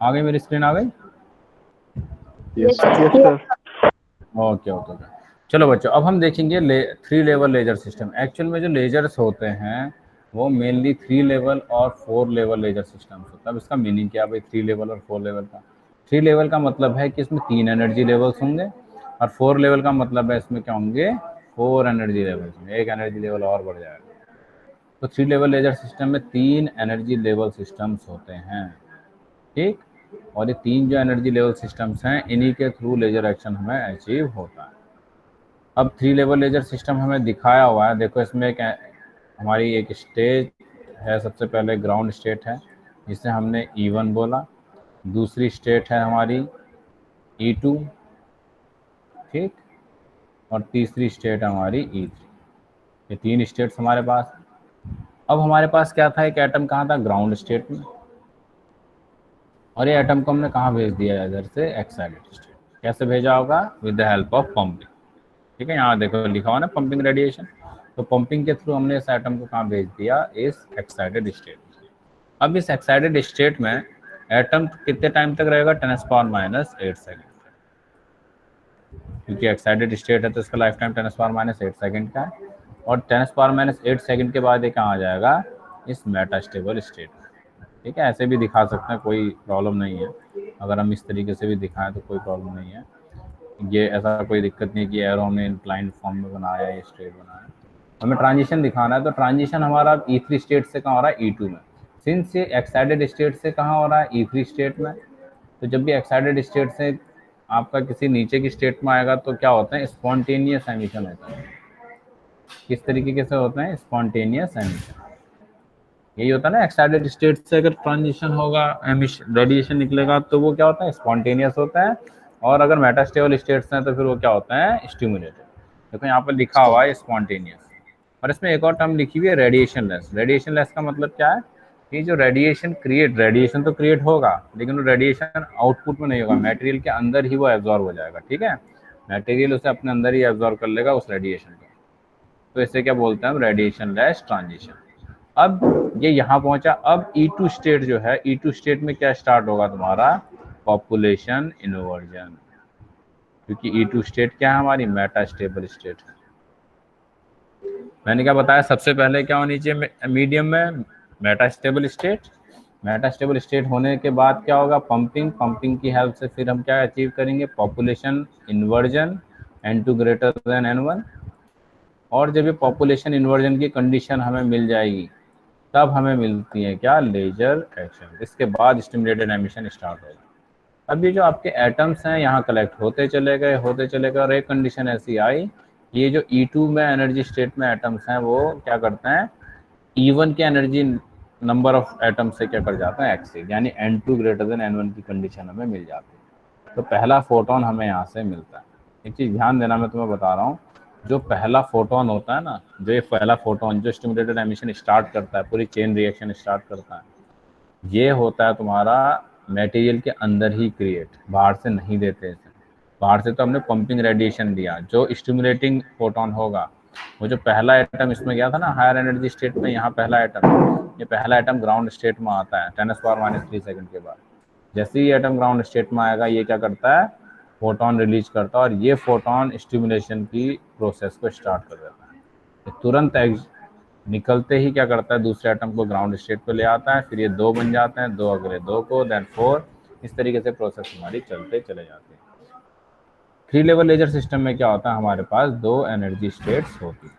Speaker 2: आ गई मेरी स्क्रीन, आ गई?
Speaker 1: Yes
Speaker 4: yes sir.
Speaker 2: Okay okay okay. चलो बच्चों, अब हम देखेंगे 3 लेवल लेजर सिस्टम। एक्चुअल में जो लेजर्स होते हैं वो मेनली 3 लेवल और 4 लेवल लेजर सिस्टम्स होता है। अब इसका मीनिंग क्या है भाई 3 लेवल और 4 लेवल का? 3 लेवल का मतलब है कि इसमें 3 एनर्जी लेवल्स होंगे, और 4 लेवल का मतलब है इसमें क्या होंगे, 4 एनर्जी लेवल्स होंगे, एक एनर्जी लेवल और बढ़ जाएगा। तो 3 लेवल लेजर सिस्टम में 3 एनर्जी लेवल सिस्टम्स होते हैं, ठीक। और ये 3 जो एनर्जी लेवल सिस्टम्स हैं इन्हीं के थ्रू लेजर एक्शन हमें अचीव होता है। अब 3 लेवल लेजर सिस्टम हमें दिखाया हुआ है, देखो इसमें एक हमारी एक स्टेज है, सबसे पहले ग्राउंड स्टेट है जिसे हमने E1 बोला, दूसरी स्टेट है हमारी E2, ठीक, और तीसरी स्टेट है हमारी E3। ये 3 स्टेट्स हमारे पास। अब हमारे पास क्या था, एक एटम कहाँ था, ग्राउंड स्टेट में, और ये एटम को हमने कहाँ भेज दिया इधर से, एक्साइटेड स्टेट। कैसे भेजा होगा, with the help of pumping, ठीक है। यहाँ देखो लिखा हुआ ना पंपिंग रेडिएशन, तो पंपिंग के थ्रू हमने इस एटम को कहाँ भेज दिया, इस एक्साइटेड स्टेट में। अब इस एक्साइटेड स्टेट में एटम कितने टाइम तक रहेगा, 10⁻⁸ सेकेंड, क्योंकि एक्साइटेड स्टेट है तो इसका लाइफ टाइम 10⁻⁸ सेकेंड का है। और 10⁻⁸ सेकेंड के बाद ये कहाँ आ जाएगा, इस मेटास्टेबल स्टेट में, ठीक है। ऐसे भी दिखा सकते हैं, कोई प्रॉब्लम नहीं है। अगर हम इस तरीके से भी दिखाएं तो कोई प्रॉब्लम नहीं है, ये ऐसा कोई दिक्कत नहीं कि एरो हमने इंक्लाइंड फॉर्म में बनाया है, स्ट्रेट बनाया है। हमें ट्रांजिशन दिखाना है, तो ट्रांजिशन हमारा E3 स्टेट से कहाँ हो रहा है, E2 में। सिंस ये एक्साइटेड स्टेट से कहाँ हो रहा है, E3 स्टेट में, तो जब भी एक्साइटेड स्टेट से आपका किसी नीचे की स्टेट में आएगा तो क्या होता है, स्पॉन्टेनियस एमिशन होता है। किस तरीके से होता है, स्पॉन्टेनियस एमिशन, यही होता है ना। एक्साइटेड स्टेट से अगर ट्रांजिशन होगा, रेडिएशन निकलेगा, तो वो क्या होता है, स्पॉन्टेनियस होता है। और अगर मेटास्टेबल स्टेट्स हैं तो फिर वो क्या होता है, स्टिमुलेटेड। देखो यहाँ पर लिखा हुआ है स्पॉन्टेनियस, और इसमें एक और टर्म लिखी हुई है रेडिएशन लेस। रेडिएशन लेस का मतलब क्या है, कि जो रेडिएशन तो क्रिएट होगा, लेकिन वो रेडिएशन आउटपुट में नहीं होगा, मटेरियल के अंदर ही वो एब्जॉर्ब हो जाएगा, ठीक है। मटेरियल उसे अपने अंदर ही एब्जॉर्ब कर लेगा उस रेडिएशन को। तो इसे क्या बोलते हैं हम, रेडिएशन लेस ट्रांजिशन। अब ये यहाँ पहुंचा। अब E2 स्टेट जो है, E2 स्टेट में क्या स्टार्ट होगा तुम्हारा, पॉपुलेशन इन्वर्जन, क्योंकि E2 स्टेट क्या है हमारी, मेटास्टेबल स्टेट है। मैंने क्या बताया, सबसे पहले क्या होनी चाहिए मीडियम में, मेटास्टेबल स्टेट। मेटास्टेबल स्टेट होने के बाद क्या होगा, पंपिंग की हेल्प से फिर हम क्या अचीव करेंगे, population inversion, N2 greater than N1। और जब ये पॉपुलेशन इन्वर्जन की कंडीशन हमें मिल जाएगी तब हमें मिलती है क्या, लेजर एक्शन। इसके बाद स्टिमुलेटेड एमिशन स्टार्ट होगा। अब ये जो आपके एटम्स हैं यहाँ कलेक्ट होते चले गए और एक कंडीशन ऐसी आई, ये जो E2 में एनर्जी स्टेट में एटम्स हैं वो क्या करते हैं, E1 के एनर्जी नंबर ऑफ एटम से क्या कर जाता है, एक्सीड, यानी N2 ग्रेटर देन N1 की कंडीशन हमें मिल जाती है। तो पहला फोटोन हमें यहाँ से मिलता है। एक चीज़ ध्यान देना, मैं तुम्हें बता रहा हूँ, जो पहला फोटोन होता है ना, जो ये पहला फोटोन जो स्टिमुलेटेड एमिशन स्टार्ट करता है, पूरी चेन रिएक्शन स्टार्ट करता है, ये होता है तुम्हारा मटेरियल के अंदर ही क्रिएट, बाहर से नहीं देते इसे। बाहर से तो हमने पंपिंग रेडिएशन दिया, जो स्टिमुलेटिंग फोटोन होगा, वो जो पहला एटम इसमें गया था ना हायर एनर्जी स्टेट में, यहाँ पहला एटम, ये पहला एटम ग्राउंड स्टेट में आता है 10⁻³ सेकंड के बाद। जैसे ही एटम ग्राउंड स्टेट में आएगा ये क्या करता है, फोटोन रिलीज करता है, और ये फोटोन स्टिमुलेशन की प्रोसेस को स्टार्ट कर देता है। ये तुरंत निकलते ही क्या करता है, दूसरे एटम को ग्राउंड स्टेट पे ले आता है, फिर ये 2 बन जाते हैं, 2 अगले 2 को, देन 4, इस तरीके से प्रोसेस हमारी चलते चले जाते हैं। 3 लेवल लेजर सिस्टम में क्या होता है, हमारे पास 2 एनर्जी स्टेट्स होती है।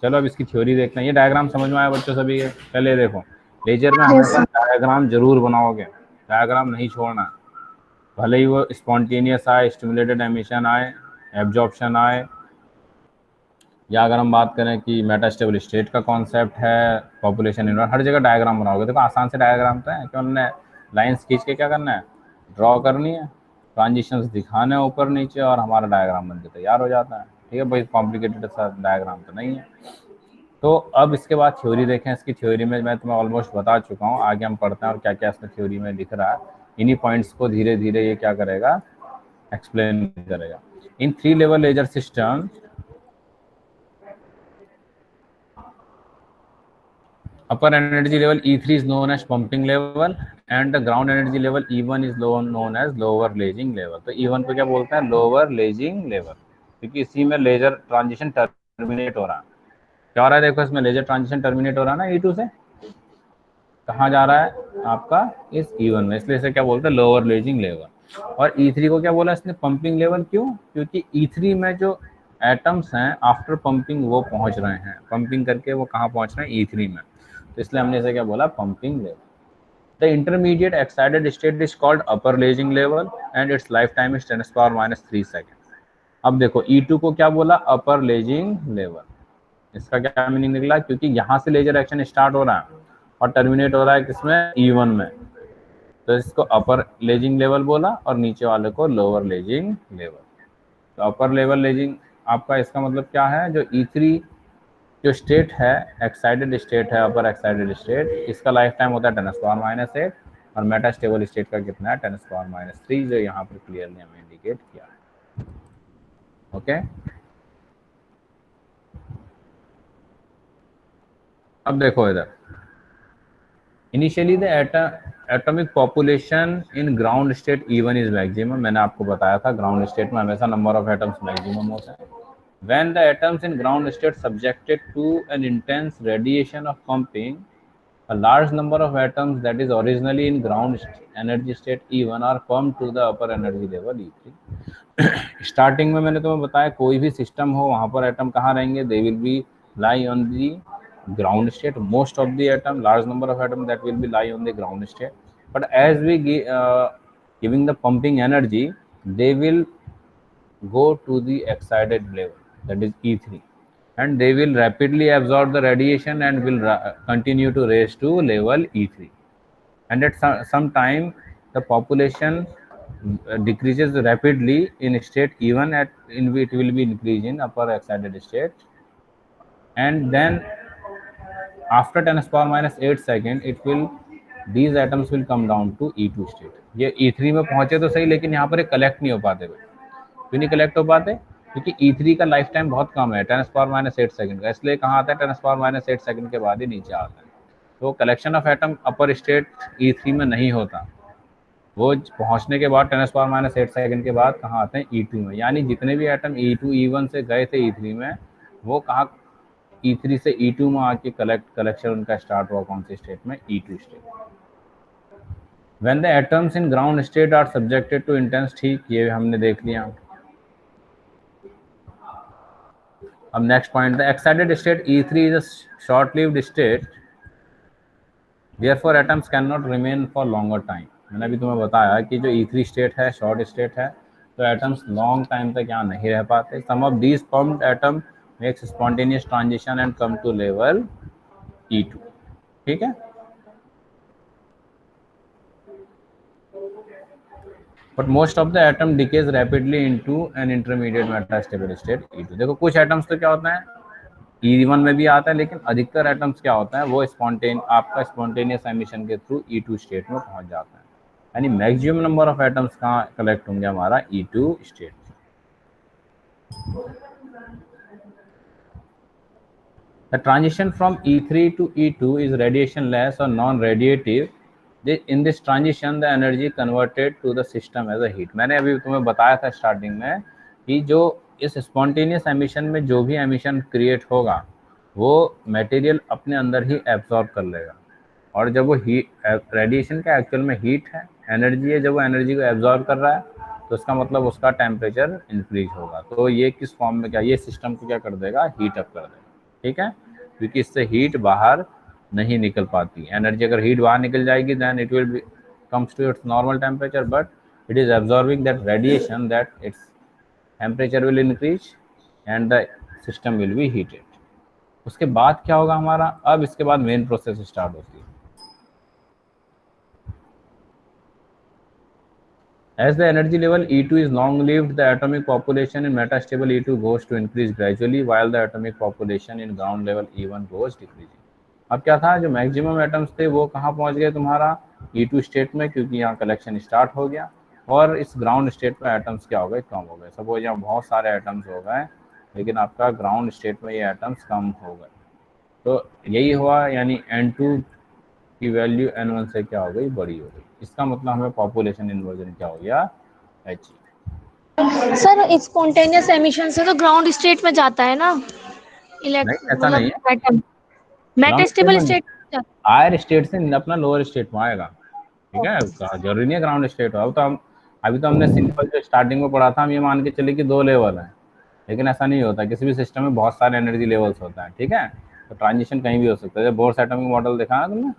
Speaker 2: चलो अब इसकी थ्योरी देखते हैं। ये डायग्राम समझ में आया बच्चों सभी के? पहले देखो, लेजर में हमेशा डायग्राम जरूर बनाओगे, डायग्राम नहीं छोड़ना, भले ही वो स्पॉन्टेनियस आए, स्टिमुलेटेड एमिशन आए, एब्जॉर्प्शन आए, या अगर हम बात करें कि मेटास्टेबल स्टेट का कॉन्सेप्ट है, पॉपुलेशन इन्वर्स, हर जगह डायग्राम बनाओगे। देखो आसान से डायग्राम तो है कि हमने लाइंस खींच के क्या करना है, ड्रॉ करनी है, ट्रांजिशंस दिखाने हैं ऊपर नीचे, और हमारा डायग्राम बन के तैयार हो जाता है। ठीक है भाई, कॉम्प्लिकेटेड सा डायग्राम तो नहीं है। तो अब इसके बाद थ्योरी देखें। इसकी थ्योरी में मैं तुम्हें ऑलमोस्ट बता चुका हूँ, आगे हम पढ़ते हैं और क्या क्या इसमें थ्योरी में दिख रहा है। इन्हीं पॉइंट्स को धीरे धीरे ये क्या करेगा, एक्सप्लेन करेगा। In 3 level laser system, upper energy level E3 is known as pumping level and the ground energy level E1 is known as lower laying level। तो E1 को क्या बोलते हैं, lower laying level, क्योंकि इसी में लेजर ट्रांजिशन टर्मिनेट हो रहा है। क्या हो रहा है, देखो इसमें लेजर ट्रांजिशन टर्मिनेट हो रहा है ना E2 से, कहाँ जा रहा है आपका, इस E1 में, इसलिए इसे क्या बोलते हैं, लोअर लेजिंग लेवल। और E3 को क्या बोला इसने, पंपिंग लेवल। क्यों, क्योंकि E3 में जो एटम्स हैं आफ्टर पंपिंग वो पहुंच रहे हैं, पंपिंग करके वो कहाँ पहुंच रहे हैं, E3 में, तो इसलिए हमने इसे क्या बोला, pumping level. The intermediate excited state is called upper lazing level and it's life time is 10⁻³ second. अब देखो E2 को क्या बोला, अपर लेजिंग लेवल। इसका क्या मीनिंग निकला, क्योंकि यहाँ से लेजर एक्शन स्टार्ट हो रहा है और टर्मिनेट हो रहा है किसमें, E1 में, तो इसको अपर लेजिंग लेवल बोला और नीचे वाले को लोअर लेजिंग लेवल। तो अपर लेवल लेजिंग आपका इसका मतलब क्या है, जो E3 जो स्टेट है, एक्साइटेड स्टेट है, अपर एक्साइटेड स्टेट, इसका लाइफ टाइम होता है 10⁻⁸, और मेटास्टेबल स्टेट का कितना है, 10⁻�3, जो यहाँ पर क्लियरली हमें इंडिकेट किया है। ओके, अब देखो इधर, initially the atomic population in ground state E1 is maximum. मैंने आपको बताया था ग्राउंड स्टेट में हमेशा नंबर ऑफ एटम्स मैक्सिमम होते हैं। When the atoms in ground state subjected to an intense radiation of pumping, a large number of atoms that is originally in ground energy state E1 are pumped to the upper energy level E3। Starting में मैंने तुम्हें बताया कोई भी system हो वहाँ पर atom कहाँ रहेंगे, they will be lie on the ground state। Most of the atom, large number of atom that will be lie on the ground state, but as we giving the pumping energy, they will go to the excited level, that is E3, and they will rapidly absorb the radiation and will continue to raise to level E3, and at some time the population decreases rapidly in state E1, in which it will be increased in upper excited state, and then after 10⁻⁸ second it will, these atoms will come down to E2 state। ये E3 में पहुंचे तो सही, लेकिन यहाँ पर collect नहीं हो पाते। क्यों नहीं कलेक्ट हो पाते, क्योंकि E3 का लाइफ टाइम बहुत कम है, 10⁻⁸ सेकंड का, इसलिए कहाँ आता है, 10⁻⁸ सेकंड के बाद ही नीचे आता है। तो collection of atom upper state E3 में नहीं होता, वो पहुंचने के बाद 10⁻⁸ सेकंड के बाद कहाँ आते हैं, E2 में। यानी जितने भी एटम E2 E1 से गए थे E3 में, वो कहाँ E3 से E2 में आके कलेक्शन उनका स्टार्ट हुआ, कौन सी स्टेट में, E2 state. When the atoms in ground state are subjected to intense, ठीक, ये हमने देख लिया। अब next point, the excited state E3 is a short lived state, therefore atoms cannot remain for longer time। मैंने अभी तुम्हें बताया कि जो E3 स्टेट है शॉर्ट स्टेट है, तो एटम्स लॉन्ग टाइम तक यहाँ नहीं रह पाते। Some of these pumped atom makes spontaneous transition and come to level E2। ठीक है, but most of the atom decays rapidly into an intermediate metastable state E2। देखो कुछ एटम्स तो क्या होता है, E1 में भी आता है, लेकिन अधिकतर एटम्स क्या होता है, वो आपका स्पॉन्टेनियस एमिशन के थ्रू E2 स्टेट में पहुंच जाता है। यानी मैक्सिमम नंबर ऑफ एटम्स कहाँ कलेक्ट होंगे, हमारा E2 state. The transition from E3 to E2 is radiationless or non-radiative। In this transition the energy converted to the system as a heat। मैंने अभी तुम्हें बताया था स्टार्टिंग में कि जो इस स्पॉन्टेनियस एमिशन में जो भी एमिशन क्रिएट होगा वो मटेरियल अपने अंदर ही एब्जॉर्ब कर लेगा, और जब वो हीट, रेडिएशन का एक्चुअल में हीट है, एनर्जी है, जब वो एनर्जी को एब्जॉर्ब कर रहा है तो उसका मतलब उसका टेम्परेचर इंक्रीज होगा। तो ये किस फॉर्म में, क्या ये सिस्टम को क्या कर देगा, हीट अप कर देगा। ठीक है, क्योंकि इससे हीट बाहर नहीं निकल पाती। एनर्जी अगर हीट बाहर निकल जाएगी then it will comes to its normal temperature, but it is absorbing that radiation, that its temperature will increase and the system will be heated. उसके बाद क्या होगा हमारा, अब इसके बाद मेन प्रोसेस स्टार्ट होती है. As the energy level E2 is long-lived, the atomic population in metastable E2 goes to increase gradually, while the atomic population in ground level E1 goes decreasing. अब क्या था, जो मैक्सिमम एटम्स थे वो कहाँ पहुंच गए तुम्हारा E2 स्टेट में, क्योंकि यहाँ कलेक्शन स्टार्ट हो गया. और इस ग्राउंड स्टेट में एटम्स क्या हो गए, कम हो गए. सपोज यहाँ बहुत सारे एटम्स हो गए, लेकिन आपका ग्राउंड स्टेट में ये एटम्स कम हो गए. तो यही हुआ, यानी N2 की वैल्यू N1 से क्या हो गई, बड़ी हो गई. इसका मतलब हमें पॉपुलेशन इन्वर्जन क्या हो गया, अचीव.
Speaker 3: सर स्पॉन्टेनियस एमिशन से तो ग्राउंड स्टेट में जाता है ना,
Speaker 2: नहीं, ऐसा नहीं है.
Speaker 3: Atom metastable state
Speaker 2: higher state से अपना लोअर स्टेट में आएगा. ठीक है, जरूरी नहीं है ग्राउंड स्टेट हो. तो हम अभी तो हमने सिंपल जो स्टार्टिंग में पढ़ा था, हम ये मान के चले कि 2 लेवल है, लेकिन ऐसा नहीं होता. किसी भी सिस्टम में बहुत सारे एनर्जी लेवल्स होता है. ठीक है, तो ट्रांजिशन कहीं भी हो सकता है. जब बोर्स एटॉमिक मॉडल देखा है तुमने,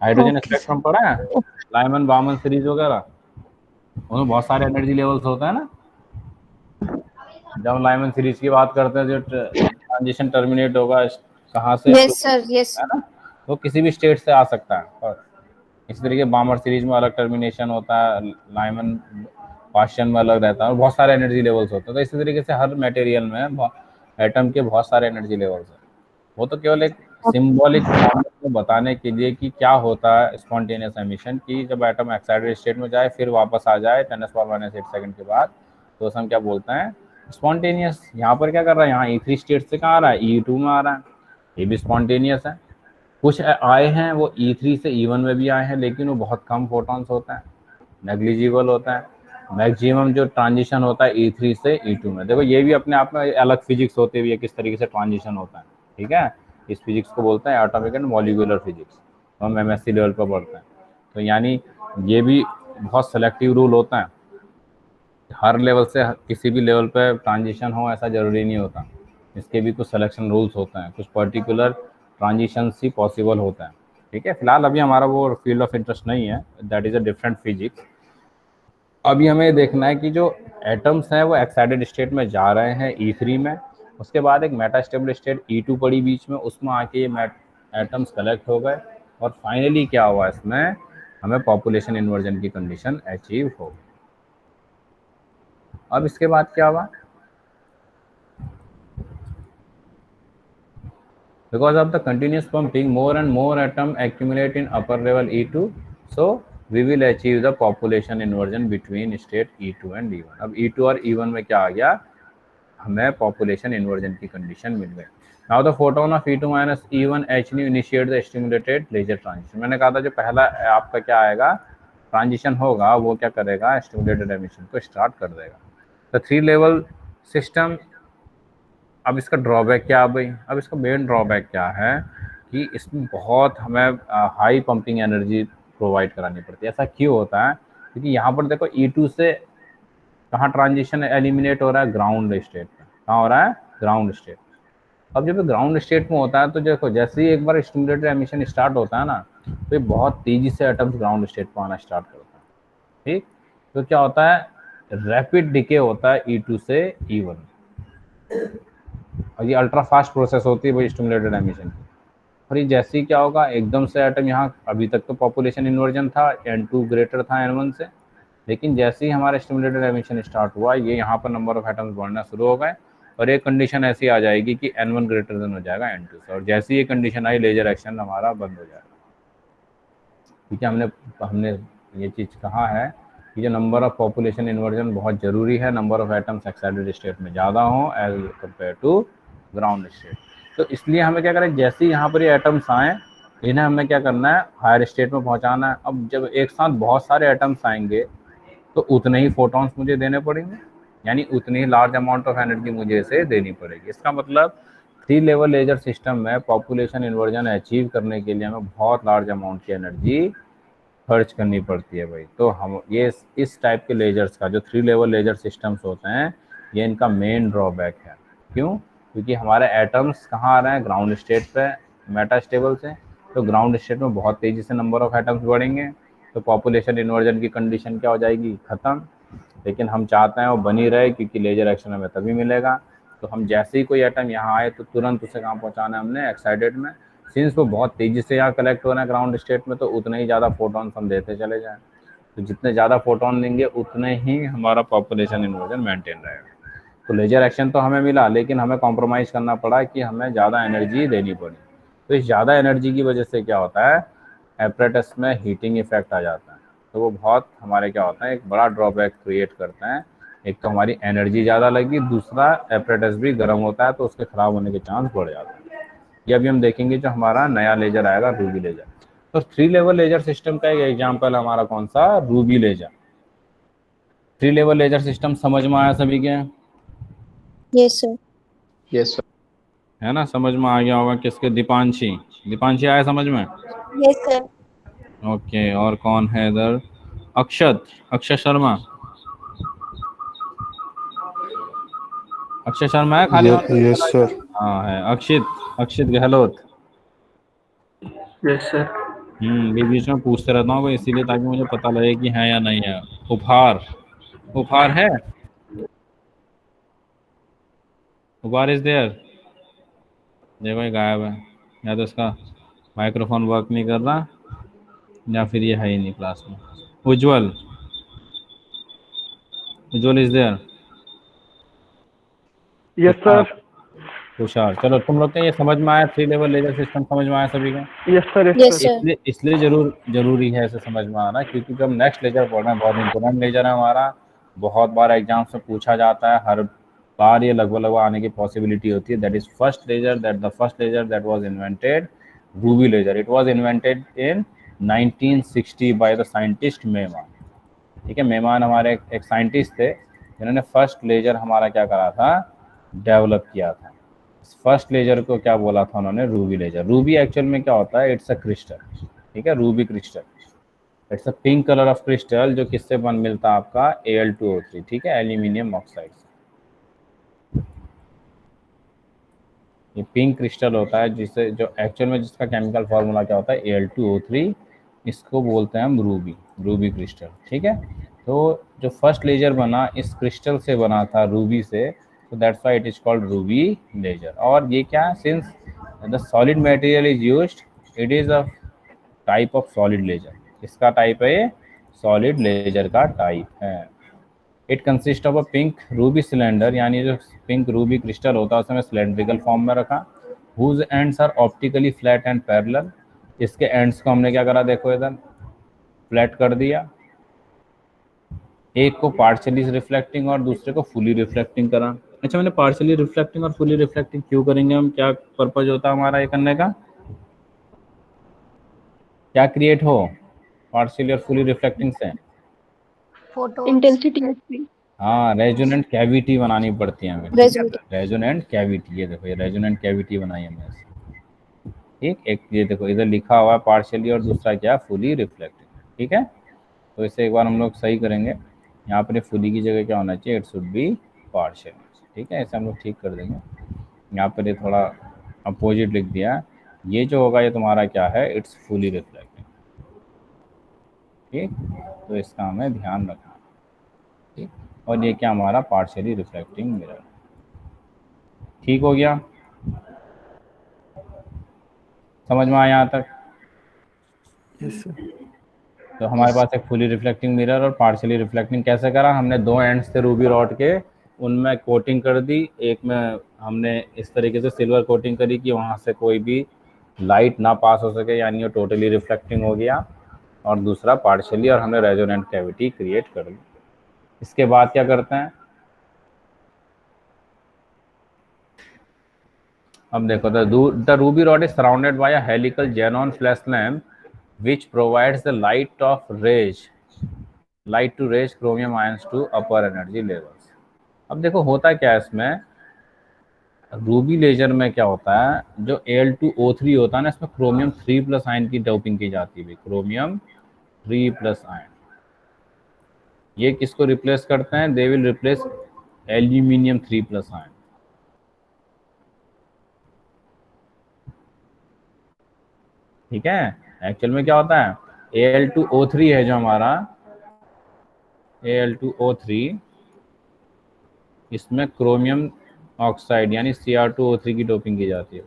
Speaker 2: हाइड्रोजन स्पेक्ट्रम पढ़ा है, लाइमन बामन सीरीज वगैरह, उनमें बहुत सारे एनर्जी लेवल्स होते हैं ना. जब लाइमन सीरीज की बात करते हैं, जो ट्रांजिशन टर्मिनेट होगा कहाँ से,
Speaker 3: यस सर, यस,
Speaker 2: है ना, वो किसी भी स्टेट से आ सकता है. और इस तरीके बामर सीरीज में अलग टर्मिनेशन होता है, लाइमन पास्चन में अलग रहता है, और बहुत सारे एनर्जी लेवल्स होते हैं. तो इसी तरीके से हर मटेरियल में एटम के बहुत सारे एनर्जी लेवल्स हैं. वो तो केवल एक सिंबॉलिक को बताने के लिए कि क्या होता है स्पॉन्टेनियस एमिशन, की जब एटम एक्साइटेड स्टेट में जाए फिर वापस आ जाए 10⁻⁸ सेकंड के बाद, तो उसे हम क्या बोलते हैं, स्पॉन्टेनियस. यहाँ पर क्या कर रहा है, यहाँ E3 स्टेट से कहाँ आ रहा है, E2 में आ रहा है, ये भी स्पॉन्टेनियस है. कुछ आए हैं वो E3 से E1 में भी आए हैं, लेकिन वो बहुत कम फोटॉन्स होता है, नेग्लिजिबल होता है. मैक्सिमम जो ट्रांजिशन होता है E3 से E2 में. देखो ये भी अपने आप में अलग फिजिक्स होती हुई है, किस तरीके से ट्रांजिशन होता है. ठीक है, इस फिजिक्स को बोलते हैं एटॉमिक एंड मॉलिक्यूलर फिजिक्स, हम MSc लेवल पर पढ़ते हैं. तो यानी ये भी बहुत सेलेक्टिव रूल होता है. हर लेवल से किसी भी लेवल पर ट्रांजिशन हो ऐसा ज़रूरी नहीं होता. इसके भी कुछ सिलेक्शन रूल्स होते हैं, कुछ पर्टिकुलर ट्रांजिशन ही पॉसिबल होता है. ठीक है, फिलहाल अभी हमारा वो फील्ड ऑफ इंटरेस्ट नहीं है, that is a different physics. अभी हमें देखना है कि जो एटम्स हैं वो एक्साइटेड स्टेट में जा रहे हैं E3 में, उसके बाद एक मेटास्टेबल स्टेट E2 पड़ी बीच में, उसमें आके ये एटम्स कलेक्ट हो गए, और फाइनली क्या हुआ, इसमें हमें पॉपुलेशन इन्वर्जन की कंडीशन अचीव हो. अब इसके बाद क्या हुआ, because of the continuous pumping, more and more atom accumulate in upper level E2, so we will achieve the population inversion between state E2 and E1. अब E2 और E1 में क्या आ गया, हमें population inversion की condition मिल गई. Now the photon of E2 minus E1 H nu initiate the stimulated laser transition. मैंने कहा था जो पहला आपका क्या आएगा, ट्रांजिशन होगा, वो क्या करेगा, स्टिमुलेटेड एमिशन को स्टार्ट कर देगा. तो 3 लेवल सिस्टम. अब इसका ड्रॉबैक क्या है भाई, अब इसका मेन ड्रॉबैक क्या है कि इसमें बहुत हमें हाई पंपिंग एनर्जी प्रोवाइड करानी पड़ती है. ऐसा क्यों होता है, क्योंकि यहाँ पर देखो E2 से कहाँ ट्रांजिशन एलिमिनेट हो रहा है, ग्राउंड स्टेट में. कहाँ हो रहा है, ग्राउंड स्टेट. अब जब ग्राउंड स्टेट में होता है तो देखो जैसे ही एक बार स्टिमुलेटेड एमिशन स्टार्ट होता है ना, तो ये बहुत तेज़ी से एटम्स ग्राउंड स्टेट पर आना स्टार्ट करता है. ठीक, तो क्या होता है, रैपिड डिके होता है E2 से E1, और ये अल्ट्रा फास्ट प्रोसेस होती है भाई स्टिमुलेटेड एमिशन की. और ये जैसे ही क्या होगा, एकदम से एटम यहाँ, अभी तक तो पॉपुलेशन इन्वर्जन था, N2 ग्रेटर था N1 से, लेकिन जैसे ही हमारा स्टिमुलेटेड एमिशन स्टार्ट हुआ, ये यहाँ पर नंबर ऑफ एटम्स बढ़ना शुरू हो गए, और एक कंडीशन ऐसी आ जाएगी कि N1 ग्रेटर देन हो जाएगा N2 से, और जैसे ही ये कंडीशन आई, लेजर एक्शन हमारा बंद हो जाएगा. क्योंकि हमने ये चीज़ कहा है कि जो नंबर ऑफ पॉपुलेशन इन्वर्जन बहुत ज़रूरी है, number of atoms excited state में ज़्यादा हो as compare to ground state. तो इसलिए हमें क्या करें, जैसे ही यहाँ पर ये एटम्स आएँ, इन्हें हमें क्या करना है, हायर स्टेट में पहुँचाना है. अब जब एक साथ बहुत सारे एटम्स आएंगे तो उतने ही फोटॉन्स मुझे देने पड़ेंगे, यानी उतनी ही लार्ज अमाउंट ऑफ एनर्जी मुझे इसे देनी पड़ेगी. इसका मतलब 3 लेवल लेजर सिस्टम में पॉपुलेशन इन्वर्जन अचीव करने के लिए हमें बहुत लार्ज अमाउंट की एनर्जी खर्च करनी पड़ती है भाई. तो हम ये इस टाइप के लेजर्स का, जो 3 लेवल लेजर सिस्टम्स होते हैं, ये इनका मेन ड्रॉबैक है. क्यों, क्योंकि हमारे एटम्स कहाँ आ रहे हैं, ग्राउंड स्टेट पे, मेटास्टेबल से. तो ग्राउंड स्टेट में बहुत तेज़ी से नंबर ऑफ एटम्स बढ़ेंगे, तो पॉपुलेशन इन्वर्जन की कंडीशन क्या हो जाएगी, ख़त्म। लेकिन हम चाहते हैं वो बनी रहे, क्योंकि लेजर एक्शन हमें तभी मिलेगा। तो हम जैसे ही कोई एटम यहाँ आए तो तुरंत उसे कहाँ पहुँचाना है हमने, एक्साइटेड में। सिंस वो बहुत तेज़ी से यहाँ कलेक्ट हो रहे हैं ग्राउंड स्टेट में, तो उतने ही ज़्यादा फोटॉन्स हम देते चले जाएँ। तो जितने ज़्यादा फोटोन देंगे उतने ही हमारा पॉपुलेशन इन्वर्जन मेंटेन रहेगा। तो लेजर एक्शन तो हमें मिला, लेकिन हमें कॉम्प्रोमाइज़ करना पड़ा कि हमें ज़्यादा एनर्जी देनी पड़ी। तो इस ज़्यादा एनर्जी की वजह से क्या होता है, एपरेटस में हीटिंग इफेक्ट आ जाता है। तो वो बहुत हमारे क्या होता है, एक बड़ा ड्रॉबैक क्रिएट करते हैं। एक तो हमारी एनर्जी ज़्यादा लगी, दूसरा एपरेटस भी गर्म होता है, तो उसके ख़राब होने के चांस बढ़ जाते हैं। ये अभी हम देखेंगे जो हमारा नया लेजर आएगा, रूबी लेजर। तो 3 लेवल लेजर सिस्टम का एक एग्जाम्पल हमारा कौन सा, ruby laser. 3 level laser system समझ में आया सभी के?
Speaker 3: Yes sir.
Speaker 5: Yes sir.
Speaker 2: है ना, समझ में आ गया होगा। किसके, दीपांशी, दीपांशी आया समझ में?
Speaker 3: Yes sir.
Speaker 2: ओके, और कौन है इधर, अक्षत, अक्षय शर्मा, अक्षय शर्मा है खाली?
Speaker 6: Yes sir.
Speaker 2: हाँ है, अक्षित, अक्षित गहलोत।
Speaker 4: Yes sir.
Speaker 2: बीच बीच में पूछते रहता हूँ इसीलिए, ताकि मुझे पता लगे कि है या नहीं है। उपहार, उपहार है, उपहार इज देयर? देखो ये गायब है, या तो इसका माइक्रोफोन वर्क नहीं कर रहा, या फिर ये है ही नहीं क्लास में। Ujjwal, Ujjwal is there?
Speaker 4: Yes sir.
Speaker 2: Tushar, चलो तुम लोग के ये समझ में आया, 3 लेवल लेजर सिस्टम समझ में आया सभी का?
Speaker 4: Yes sir.
Speaker 3: Yes sir.
Speaker 2: इसलिए जरूरी है इसे समझ में आना, क्योंकि जब नेक्स्ट लेजर पढ़ना है, बहुत इंपॉर्टेंट लेजर है हमारा, बहुत बार एग्जाम्स में पूछा जाता है, हर बार ये लगभग आने की पॉसिबिलिटी होती है। That is first laser, that was invented, ruby laser. It was invented in 1960 by the scientist Maiman. ठीक है, मेमान हमारे एक साइंटिस्ट थे जिन्होंने फर्स्ट लेजर हमारा क्या करा था, डेवलप किया था। फर्स्ट लेजर को क्या बोला था उन्होंने, रूबी लेजर। रूबी एक्चुअल में क्या होता है, इट्स अ क्रिस्टल। ठीक है, Ruby crystal, it's a pink colour of crystal, जो किससे बन मिलता है आपका, Al2O3। ठीक है, एल्यूमिनियम ऑक्साइड से। ये पिंक क्रिस्टल होता है, जिसे जो एक्चुअल में जिसका केमिकल फार्मूला क्या होता है, Al2O3। इसको बोलते हैं हम रूबी, रूबी क्रिस्टल। ठीक है, तो जो फर्स्ट लेजर बना इस क्रिस्टल से बना था, रूबी से, so that's why it is called ruby laser। और ये क्या, since the solid material is used, it is a type of solid laser। इसका टाइप है, ये सॉलिड लेजर का टाइप है। It consist of a pink Ruby cylinder, यानी जो पिंक रूबी क्रिस्टल होता है उसे हमें सिलेंड्रिकल फॉर्म में रखा। Whose ends are optically flat and parallel. इसके एंड्स को हमने क्या करा, देखो इधर फ्लैट कर दिया, एक को पार्शियली रिफ्लेक्टिंग और दूसरे को फुली रिफ्लेक्टिंग करा। अच्छा, मैंने पार्शियली रिफ्लेक्टिंग और फुली रिफ्लेक्टिंग क्यों करेंगे हम, क्या पर्पज होता है हमारा ये करने का, क्या क्रिएट हो पार्शियली और फुली रिफ्लेक्टिंग से?
Speaker 3: Photo
Speaker 7: intensity.
Speaker 2: हाँ, रेजोनेंट कैविटी बनानी पड़ती है हमें। रेजोनेंट कैविटी, ये देखो ये रेजोनेंट कैविटी बनाई हमने ऐसे। ठीक, एक ये देखो इधर लिखा हुआ है पार्शियली और दूसरा क्या, फुली रिफ्लेक्टिंग। ठीक है, तो इसे एक बार हम लोग सही करेंगे। यहाँ पर फुली की जगह क्या होना चाहिए, इट शुड बी पार्शियल। ठीक है, ऐसे हम लोग ठीक कर देंगे। यहाँ पर ये थोड़ा अपोजिट लिख दिया, ये जो होगा ये तुम्हारा क्या है, इट्स फुली रिफ्लेक्टिंग। ठीक, तो इसका हमें ध्यान रखना। ठीक, और ये क्या हमारा पार्शियली रिफ्लेक्टिंग मिरर। ठीक हो गया, समझ में आया यहाँ तक?
Speaker 6: Yes sir.
Speaker 2: तो हमारे पास एक फुली रिफ्लेक्टिंग मिरर और पार्शियली रिफ्लेक्टिंग कैसे करा, हमने 2 एंड्स थे रूबी रॉड के, उनमें कोटिंग कर दी। एक में हमने इस तरीके से सिल्वर कोटिंग करी कि वहाँ से कोई भी लाइट ना पास हो सके, यानी वो टोटली रिफ्लेक्टिंग हो गया। और दूसरा पार्शियली, और हमने रेजोनेंट कैविटी क्रिएट कर दी। इसके बाद क्या करते हैं, अब देखो, the Ruby rod is surrounded by a helical xenon flash lamp which provides the light to raise chromium ions to upper energy levels। अब देखो होता क्या है इसमें, रूबी लेजर में क्या होता है, जो Al2O3 होता है ना, इसमें क्रोमियम 3+ आयन की डोपिंग की जाती है, क्रोमियम 3+ आयन। ये किसको रिप्लेस करते हैं, they will replace aluminium 3+ ion. ठीक है, एक्चुअल में क्या होता है, Al2O3 है जो हमारा Al2O3, इसमें क्रोमियम ऑक्साइड यानी Cr2O3 की डोपिंग की जाती है।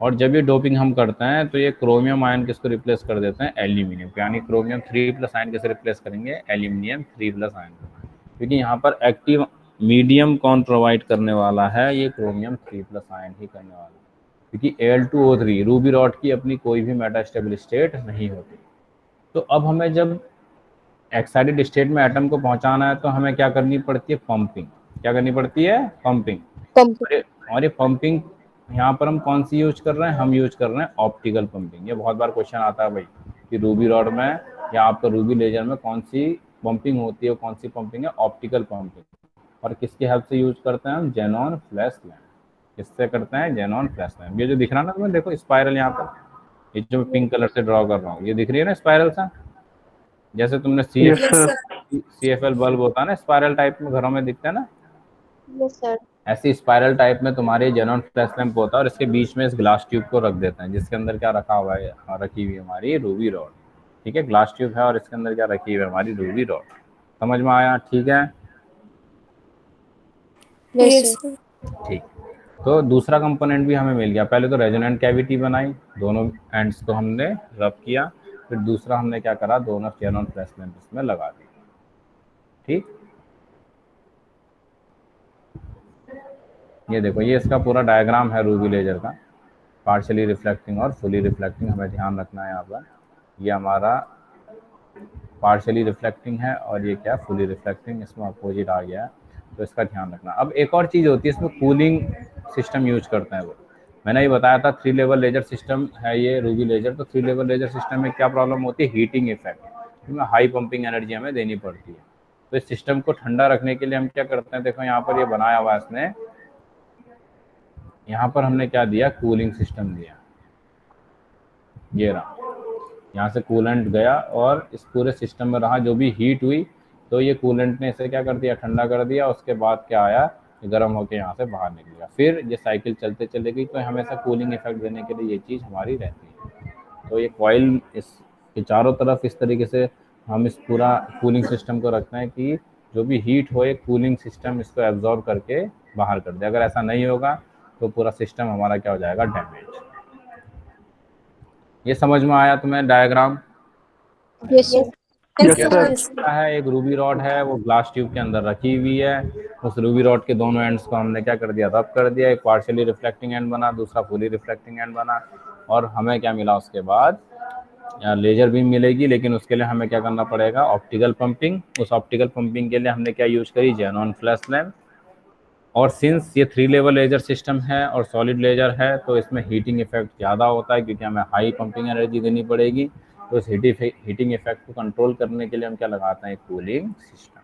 Speaker 2: और जब ये डोपिंग हम करते हैं तो ये क्रोमियम आयन किसको रिप्लेस कर देते हैं? एल्यूमिनियम, यानी क्रोमियम 3+ आयन किसे रिप्लेस करेंगे? एल्यूमिनियम 3+ आयन, क्योंकि यहाँ पर एक्टिव मीडियम कौन प्रोवाइड करने वाला है? ये क्रोमियम 3+ आयन ही करने वाला है, क्योंकि Al2O3 रूबी रॉड की अपनी कोई भी मेटास्टेबल स्टेट नहीं होती। तो अब हमें जब एक्साइटेड स्टेट में एटम को पहुंचाना है तो हमें क्या करनी पड़ती है? पंपिंग। क्या करनी पड़ती है? पंपिंग। और ये पंपिंग यहाँ पर हम कौन सी यूज कर रहे हैं? हम यूज कर रहे हैं ऑप्टिकल पंपिंग। ये बहुत बार क्वेश्चन आता है भाई कि रूबी रॉड में या आपका रूबी लेजर में कौन सी पंपिंग होती है? कौन सी पंपिंग है? Optical pumping. और किसकी हेल्प से यूज करते हैं हम? Xenon flash lamp. किससे करते हैं? Xenon flash lamp. ये जो दिख रहा है ना तुम्हें, देखो स्पाइरल यहाँ पर, ये जो मैं पिंक कलर से ड्रॉ कर रहा हूँ, ये दिख रही है ना स्पाइरल सा, जैसे तुमने CFL बल्ब होता है ना स्पाइरल टाइप में घरों में दिखता है ना, ऐसी स्पाइरल टाइप में तुम्हारे जेनॉन फ्लैश लैम्प होता है। और इसके बीच में इस ग्लास ट्यूब को रख देते हैं, जिसके अंदर क्या रखा हुआ है? रखी हुई हमारी रूबी रॉड। ठीक है, ग्लास ट्यूब है और इसके अंदर क्या रखी हुई है? हमारी रूबी रॉड। समझ में आया? ठीक है, ठीक। तो दूसरा कंपोनेंट भी हमें मिल गया। पहले तो रेजोनेंट कैविटी बनाई, दोनों एंड्स को हमने रब किया, फिर दूसरा हमने क्या करा? दोनों जेनॉन फ्लैश लैम्प इसमें लगा दिया। ठीक, ये देखो, ये इसका पूरा डायग्राम है रूबी लेजर का, पार्शियली रिफ्लेक्टिंग और फुली रिफ्लेक्टिंग। हमें ध्यान रखना है यहाँ पर, ये हमारा पार्शियली रिफ्लेक्टिंग है और ये क्या? फुली रिफ्लेक्टिंग, इसमें अपोजिट आ गया है, तो इसका ध्यान रखना। अब एक और चीज़ होती है, इसमें कूलिंग सिस्टम यूज करते हैं वो। मैंने ये बताया था 3 लेवल लेजर सिस्टम है ये रूबी लेजर। तो 3 लेवल लेजर सिस्टम में क्या प्रॉब्लम होती है? हीटिंग इफेक्ट, इसमें हाई पंपिंग एनर्जी हमें देनी पड़ती है। तो इस सिस्टम को ठंडा रखने के लिए हम क्या करते हैं? देखो यहाँ पर ये बनाया हुआ है इसने, यहाँ पर हमने क्या दिया? कूलिंग सिस्टम दिया। ये रहा, यहाँ से कूलेंट गया और इस पूरे सिस्टम में रहा। जो भी हीट हुई तो ये कूलेंट ने इसे क्या कर दिया? ठंडा कर दिया। उसके बाद क्या आया? गर्म होकर यहाँ से बाहर निकलेगा, फिर ये साइकिल चलते चलेगी। तो हमेशा कूलिंग इफेक्ट देने के लिए ये चीज़ हमारी रहती है। तो ये कॉइल इसके चारों तरफ इस तरीके से हम इस पूरा कूलिंग सिस्टम को रखते हैं कि जो भी हीट हो, एक कूलिंग सिस्टम इसको एब्जॉर्ब करके बाहर कर दे। अगर ऐसा नहीं होगा तो पूरा सिस्टम हमारा क्या हो जाएगा? डैमेज। ये समझ में आया तुम्हें डायग्राम?
Speaker 4: Yes sir.
Speaker 2: है एक रूबी रॉड है, वो ग्लास ट्यूब के अंदर रखी हुई है। उस रूबी रॉड के दोनों एंड्स को हमने क्या कर दिया? रब कर दिया। एक पार्शियली रिफ्लेक्टिंग एंड बना, दूसरा फुली रिफ्लेक्टिंग एंड बना। और हमें क्या मिला उसके बाद? लेजर बीम मिलेगी, लेकिन उसके लिए हमें क्या करना पड़ेगा? Optical pumping. उस ऑप्टिकल पंपिंग के लिए हमने क्या यूज करी? Xenon flash lamp. और सिंस ये 3 लेवल लेजर सिस्टम है और सॉलिड लेजर है, तो इसमें हीटिंग इफेक्ट ज़्यादा होता है, क्योंकि हमें हाई पंपिंग एनर्जी देनी पड़ेगी। तो इस हीटिंग इफेक्ट को कंट्रोल करने के लिए हम क्या लगाते हैं? Cooling system.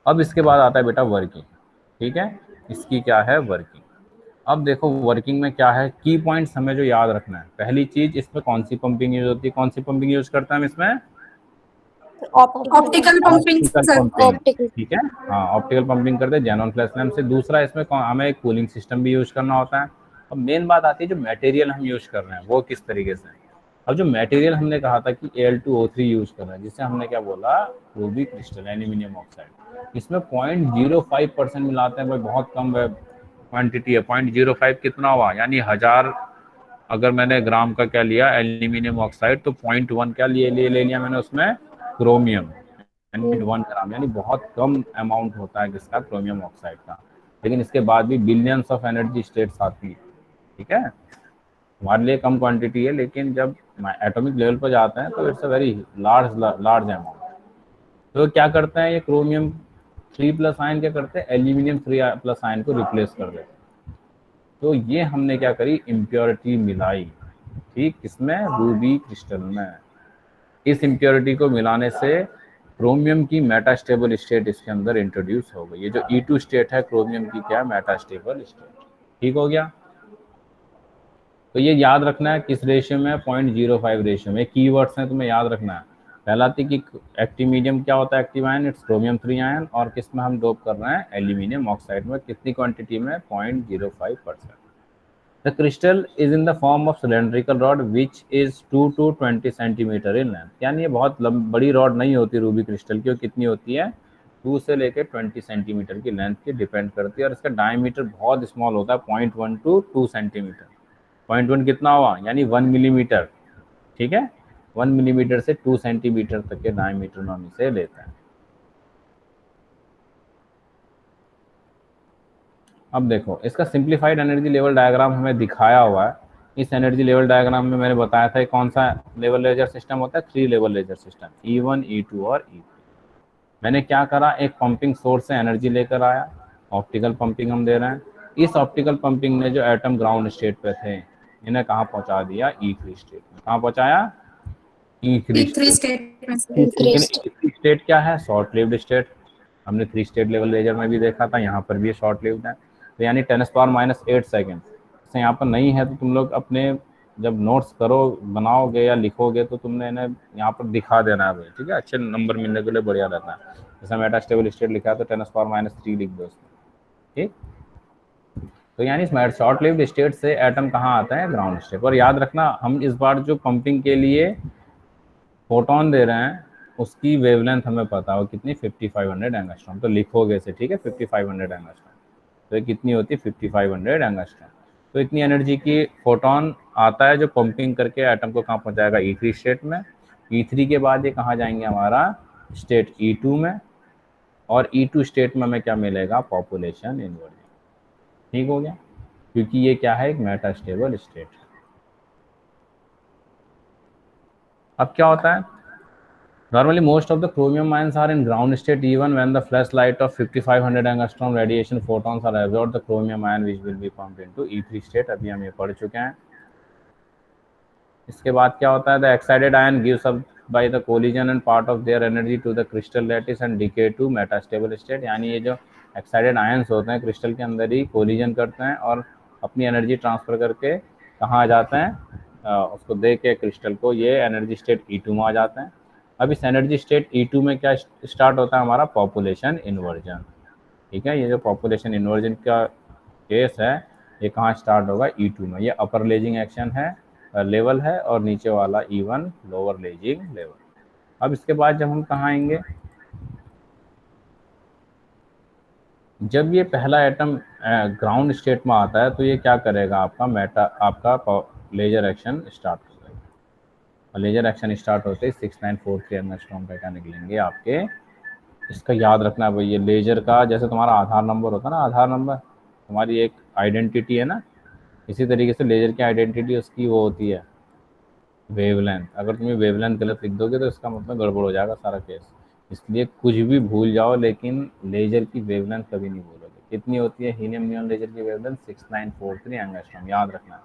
Speaker 2: अब इसके बाद आता है बेटा वर्किंग। ठीक है, इसकी क्या है? वर्किंग। अब देखो वर्किंग में क्या है, की पॉइंट्स हमें जो याद रखना है। पहली चीज, इसमें कौन सी पंपिंग यूज होती है? कौन सी पंपिंग यूज करते हैं हम इसमें?
Speaker 7: Optical pumping sir.
Speaker 2: ठीक है, हाँ, ऑप्टिकल पंपिंग करते हैं जेनॉन फ्लैश लैम्प से। दूसरा, इसमें हमें एक कूलिंग सिस्टम भी यूज करना होता है। अब मेन बात आती है जो मटेरियल हम यूज कर रहे हैं वो किस तरीके से है। अब जो मटेरियल हमने कहा था कि Al2O3 यूज कर रहे हैं, जिसे हमने क्या बोला? Ruby crystal, aluminium oxide. इसमें 0.05% मिलाते हैं भाई, बहुत कम क्वांटिटी है। 0.05 कितना हुआ? यानी 1000 अगर मैंने ग्राम का क्या लिया? एल्यूमिनियम ऑक्साइड, तो 0.1 क्या ले लिया मैंने उसमें? क्रोमियम, 1 ग्राम, यानी बहुत कम अमाउंट होता है किसका? क्रोमियम ऑक्साइड का। लेकिन इसके बाद भी बिलियंस ऑफ एनर्जी स्टेट्स आती है। ठीक है, हमारे लिए कम क्वांटिटी है, लेकिन जब एटॉमिक लेवल पर जाते हैं तो it's a very large amount. तो क्या करते हैं ये क्रोमियम 3+ आयन क्या करते हैं? एल्यूमिनियम 3+ आयन को रिप्लेस कर देते हैं। तो ये हमने क्या करी? इम्प्योरिटी मिलाई। ठीक, किसमें? रूबी क्रिस्टल में। इस इम्प्योरिटी को मिलाने से क्रोमियम की मेटास्टेबल स्टेट इसके अंदर इंट्रोड्यूस हो गई। ये जो E2 स्टेट है क्रोमियम की, क्या? Metastable state. ठीक हो गया? तो ये याद रखना है किस रेशियो में? 0.05 रेशियो में। कीवर्ड्स हैं तुम्हें याद रखना है। पहला थी कि एक्टिव मीडियम क्या होता है? Active ion, it's chromium 3 ion. और किस में हम डोप कर रहे हैं? एल्यूमिनियम ऑक्साइड में। कितनी क्वांटिटी में? 0.05%। The crystal is in the form of cylindrical rod which is 2 to 20 centimetre in length. यानी ये बहुत बड़ी रॉड नहीं होती रूबी क्रिस्टल की, वो कितनी होती है 2 से लेकर 20 सेंटीमीटर की लेंथ की डिपेंड करती है, और इसका डायमीटर बहुत स्मॉल होता है 0.1 to 2 सेंटीमीटर। 0.1 कितना हुआ, यानी 1 मिलीमीटर, ठीक है, 1 मिलीमीटर से 2 सेंटीमीटर तक के डायमीटर में हम इसे लेते हैं। अब देखो इसका सिंप्लीफाइड एनर्जी लेवल डायग्राम हमें दिखाया हुआ है। इस एनर्जी लेवल डायग्राम में मैंने बताया था कौन सा लेवल लेजर सिस्टम होता है, 3 level laser system, E1, E2 और E3। मैंने क्या करा, एक पंपिंग सोर्स से एनर्जी लेकर आया, ऑप्टिकल पंपिंग हम दे रहे हैं। इस ऑप्टिकल पंपिंग ने जो एटम ग्राउंड स्टेट पे थे इन्हें कहाँ पहुंचा दिया, E3 स्टेट में। कहाँ पहुंचाया, E3
Speaker 7: E3
Speaker 2: स्टेट।
Speaker 7: स्टेट में।
Speaker 2: लेकिन स्टेट क्या है, शॉर्ट लिव्ड स्टेट। हमने 3 स्टेट लेवल लेजर में भी देखा था, यहाँ पर भी शॉर्ट लिव्ड है, तो यानी 10⁻⁸ सेकेंड। जैसे यहाँ पर नहीं है तो तुम लोग अपने जब नोट्स करो बनाओगे या लिखोगे तो तुमने इन्हें यहाँ पर दिखा देना है भाई, ठीक है, अच्छे नंबर मिलने के लिए बढ़िया रहता है। जैसे मेटास्टेबल स्टेट लिखा है तो 10⁻³ लिख दो उसमें, ठीक। तो यानी शॉर्ट लिव्ड स्टेट से एटम कहाँ आता है, ग्राउंड स्टेट। और याद रखना हम इस बार जो पंपिंग के लिए फोटोन दे रहे हैं उसकी वेवलेंथ हमें पता हो कितनी, 5500 एंगस्ट्रॉम। तो लिखोगे इसे, ठीक है, 5500 एंगस्ट्रॉम। तो ये कितनी होती है, 5500 एंगस्ट्रॉम। तो इतनी एनर्जी की फोटोन आता है जो पंपिंग करके एटम को कहाँ पहुँचाएगा, E3 स्टेट में। E3 के बाद ये कहाँ जाएंगे, हमारा स्टेट E2 में, और E2 स्टेट में हमें क्या मिलेगा, पॉपुलेशन इन्वर्जन। ठीक हो गया, क्योंकि ये क्या है, एक मेटास्टेबल स्टेट। अब क्या होता है, normally most of the chromium ions are in ground state even when the flashlight of 5500 angstrom radiation photons are absorbed the chromium ion which will be pumped into E3 state। अभी हम ये पढ़ चुके हैं। इसके बाद क्या होता है, the excited ion gives up by the collision and part of their energy to the crystal lattice and decay to metastable state। यानी ये जो एक्साइटेड आयंस होते हैं क्रिस्टल के अंदर ही कोलिजन करते हैं और अपनी एनर्जी ट्रांसफर करके कहाँ आ जाते हैं, उसको दे के क्रिस्टल को, ये एनर्जी स्टेट E2 में आ जाते हैं। अब इस एनर्जी स्टेट E2 में क्या स्टार्ट होता है, हमारा पॉपुलेशन इन्वर्जन, ठीक है। ये जो पॉपुलेशन इन्वर्जन का केस है ये कहाँ स्टार्ट होगा, E2 में। ये अपर लेजिंग एक्शन है, लेवल है, और नीचे वाला E1 लोअर लेजिंग लेवल। अब इसके बाद जब हम कहाँ आएंगे, जब ये पहला एटम ग्राउंड स्टेट में आता है तो ये क्या करेगा, आपका लेजर एक्शन स्टार्ट हो जाएगा। और लेजर एक्शन स्टार्ट होते ही 6943 एंगस्ट्रॉम का निकलेंगे आपके। इसका याद रखना है भाई, ये लेजर का जैसे तुम्हारा आधार नंबर होता है ना, आधार नंबर तुम्हारी एक आइडेंटिटी है ना, इसी तरीके से लेजर की आइडेंटिटी उसकी वो होती है वेवलेंथ। अगर तुम्हें वेवलेंथ गलत लिख दोगे तो इसका मतलब गड़बड़ हो जाएगा सारा केस। इसलिए कुछ भी भूल जाओ लेकिन लेजर की वेवलेंथ कभी नहीं भूलोगे। कितनी होती है हीलियम नियॉन लेजर की वेवलेंथ, 6943 एंगस्ट्रॉम, याद रखना है।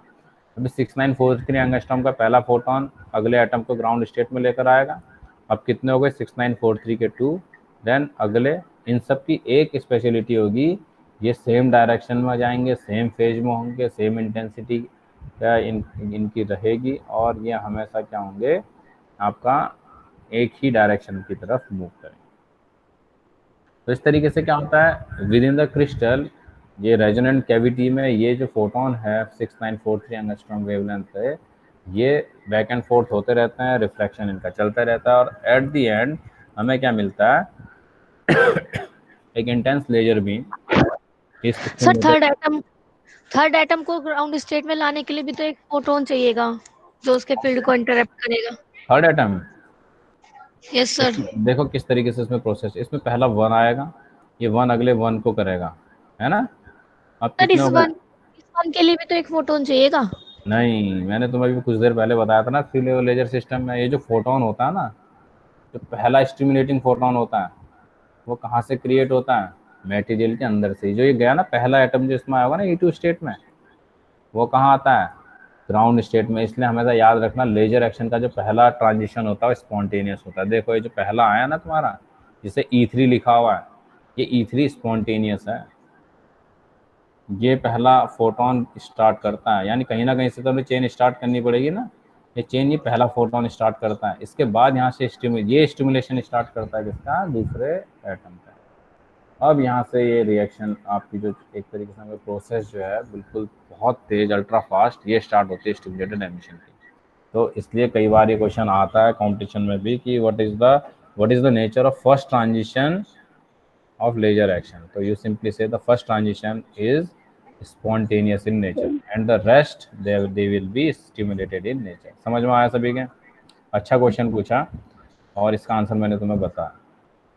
Speaker 2: अभी 6943 एंगस्ट्रॉम का पहला फोटोन अगले एटम को ग्राउंड स्टेट में लेकर आएगा। अब कितने हो गए, 6943 के 2। देन अगले, इन सब की एक स्पेशलिटी होगी, ये सेम डायरेक्शन में जाएंगे, सेम फेज में होंगे, सेम इंटेंसिटी क्या इनकी रहेगी, और ये हमेशा क्या होंगे, आपका एक ही डायरेक्शन की तरफ मूव करेंगे। तो इस तरीके से क्या होता है, विद इन द क्रिस्टल ये रेजोनेंट कैविटी में ये जो फोटोन है 6943 एंगस्ट्रॉम वेवलेंथ है, ये बैक एंड फोर्थ होते रहते हैं, रिफ्लेक्शन इनका चलता रहता है, और एट द एंड हमें क्या मिलता है एक intense laser beam.
Speaker 3: Sir third atom को ग्राउंड स्टेट में लाने के लिए भी तो एक फोटोन चाहिएगा जो उसके फील्ड को इंटरप्ट करेगा।
Speaker 2: Third atom,
Speaker 3: yes sir.
Speaker 2: देखो किस तरीके से इसमें प्रोसेस, इसमें पहला 1 आएगा, ये 1 अगले 1 को करेगा, है ना। अब
Speaker 3: सर
Speaker 2: कितने हो गए,
Speaker 3: इस वन के लिए भी तो एक फोटोन चाहिएगा।
Speaker 2: नहीं, मैंने तुम्हें भी कुछ देर पहले बताया था ना, 3 लेवल लेजर सिस्टम में ये जो फोटोन होता है ना, जो पहला स्टिमुलेटिंग फोटोन होता है वो कहाँ से क्रिएट होता है, मटेरियल के अंदर से। जो ये गया ना पहला एटम जो इसमें आएगा ना E2 स्टेट में, वो कहाँ आता है, ग्राउंड स्टेट में। इसलिए हमेशा याद रखना लेजर एक्शन का जो पहला ट्रांजिशन होता है वो स्पॉन्टेनियस होता है। देखो ये जो पहला आया ना तुम्हारा जिसे E3 लिखा हुआ है, ये E3 स्पॉन्टेनियस है, ये पहला फोटोन स्टार्ट करता है, यानी कहीं ना कहीं से तो हमें चेन स्टार्ट करनी पड़ेगी ना। ये चेन ये पहला फोटोन स्टार्ट करता है, इसके बाद यहाँ से ये स्टिमुलेशन स्टार्ट करता है किसका, दूसरे एटम का। अब यहाँ से ये रिएक्शन आपकी जो एक तरीके से हमें प्रोसेस जो है बिल्कुल बहुत तेज अल्ट्रा फास्ट ये स्टार्ट होती है स्टिमुलेटेड एमिशन की। तो इसलिए कई बार ये क्वेश्चन आता है कंपटीशन में भी कि what is the nature of first transition of laser action. So you simply say the first transition is spontaneous in nature and the rest they will be stimulated in nature. समझ में आया सभी के? अच्छा question पूछा और इसका answer मैंने तुम्हें बताया।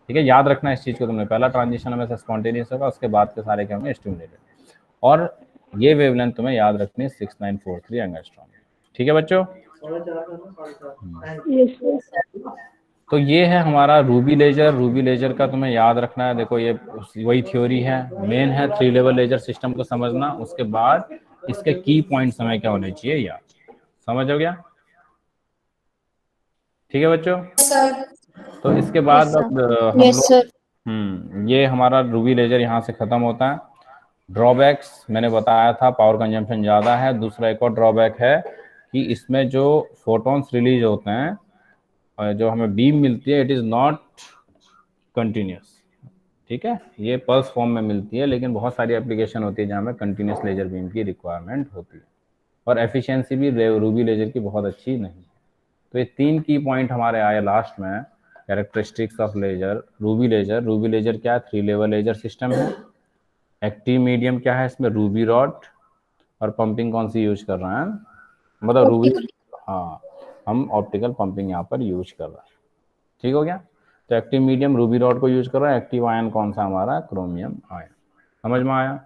Speaker 2: ठीक है, याद रखना इस चीज़ को तुमने, पहला ट्रांजिशन हमेशा स्पॉन्टेनियस होगा, उसके बाद के सारे क्या होंगे स्टिमुलेटेड। और ये वेवलेंथ तुम्हें याद रखनी है 6943 एंगस्ट्रॉम। ठीक है बच्चों? तो ये है हमारा रूबी लेजर। रूबी लेजर का तुम्हें याद रखना है, देखो ये वही थ्योरी है, मेन है 3 लेवल लेजर सिस्टम को समझना, उसके बाद इसके की पॉइंट्स हमें क्या होने चाहिए याद। समझ हो गया? ठीक है बच्चों? तो इसके बाद हम लोग ये हमारा रूबी लेजर यहाँ से खत्म होता है। ड्रॉबैक्स मैंने बताया था, पावर कंजम्पशन ज़्यादा है। दूसरा एक और ड्रॉबैक है कि इसमें जो फोटॉन्स रिलीज होते हैं, जो हमें बीम मिलती है, इट इज़ नॉट कंटिन्यूस। ठीक है, ये पल्स फॉर्म में मिलती है, लेकिन बहुत सारी एप्लीकेशन होती है जहाँ में कंटिन्यूस लेजर बीम की रिक्वायरमेंट होती है, और एफिशिएंसी भी रूबी लेजर की बहुत अच्छी नहीं है। तो ये 3 की पॉइंट हमारे आए लास्ट में। Characteristics of laser, ruby laser. Ruby laser क्या है? 3 लेवल लेजर सिस्टम है। एक्टिव मीडियम क्या है इसमें? Ruby rod. और पंपिंग कौन सी यूज कर रहे हैं? मतलब रूबी, हाँ, हम ऑप्टिकल पंपिंग यहाँ पर यूज कर रहे हैं। ठीक हो गया? तो एक्टिव मीडियम रूबी रॉड को यूज कर रहा है। एक्टिव आयन कौन सा हमारा? Chromium ion. समझ में आया?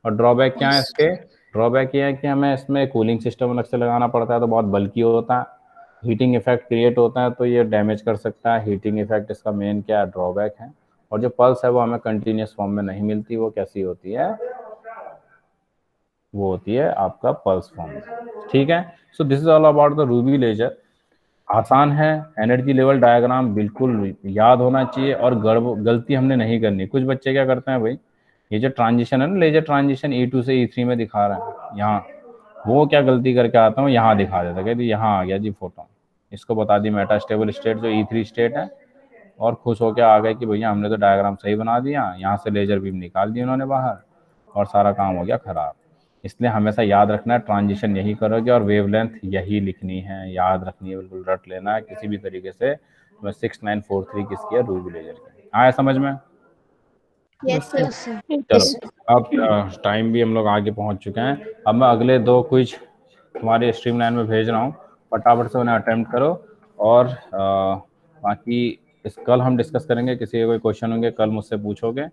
Speaker 2: और ड्रॉबैक क्या है इसके? ड्रॉबैक ये है कि हमें इसमें कूलिंग सिस्टम अलग से लगाना पड़ता है, तो बहुत बल्कि होता है, हीटिंग इफेक्ट क्रिएट होता है, तो ये डैमेज कर सकता है। हीटिंग इफेक्ट इसका मेन क्या है? ड्रॉबैक है। और जो पल्स है वो हमें कंटिन्यूस फॉर्म में नहीं मिलती, वो कैसी होती है? वो होती है आपका पल्स फॉर्म। ठीक है, so this is all about the ruby laser. आसान है, एनर्जी लेवल डायग्राम बिल्कुल याद होना चाहिए, और गलती हमने नहीं करनी। कुछ बच्चे क्या करते हैं भाई, ये जो ट्रांजिशन है ना, लेजर ट्रांजिशन E2 से E3 में दिखा रहा है यहाँ, वो क्या गलती करके आता हूँ, यहाँ दिखा देता है, कहती यहाँ आ गया जी फोटोन, इसको बता दी मेटास्टेबल स्टेट जो E3 स्टेट है, और खुश होकर आ गए कि भैया हमने तो डायग्राम सही बना दिया, यहाँ से लेजर बीम निकाल दी उन्होंने बाहर, और सारा काम हो गया खराब। इसलिए हमेशा याद रखना है, ट्रांजिशन यही करोगे और वेवलेंथ यही लिखनी है, याद रखनी है, बिल्कुल रट लेना है किसी भी तरीके से। तो 6943 किसकी है? रूबी लेजर की। आया समझ में?
Speaker 4: Yes sir.
Speaker 2: चलो, अब टाइम भी हम लोग आगे पहुंच चुके हैं। अब मैं अगले 2 क्विज तुम्हारे स्ट्रीमलाइन में भेज रहा हूँ, फटाफट से उन्हें अटेम्प्ट करो। और बाकी इस कल हम डिस्कस करेंगे, किसी के कोई क्वेश्चन होंगे कल मुझसे पूछोगे,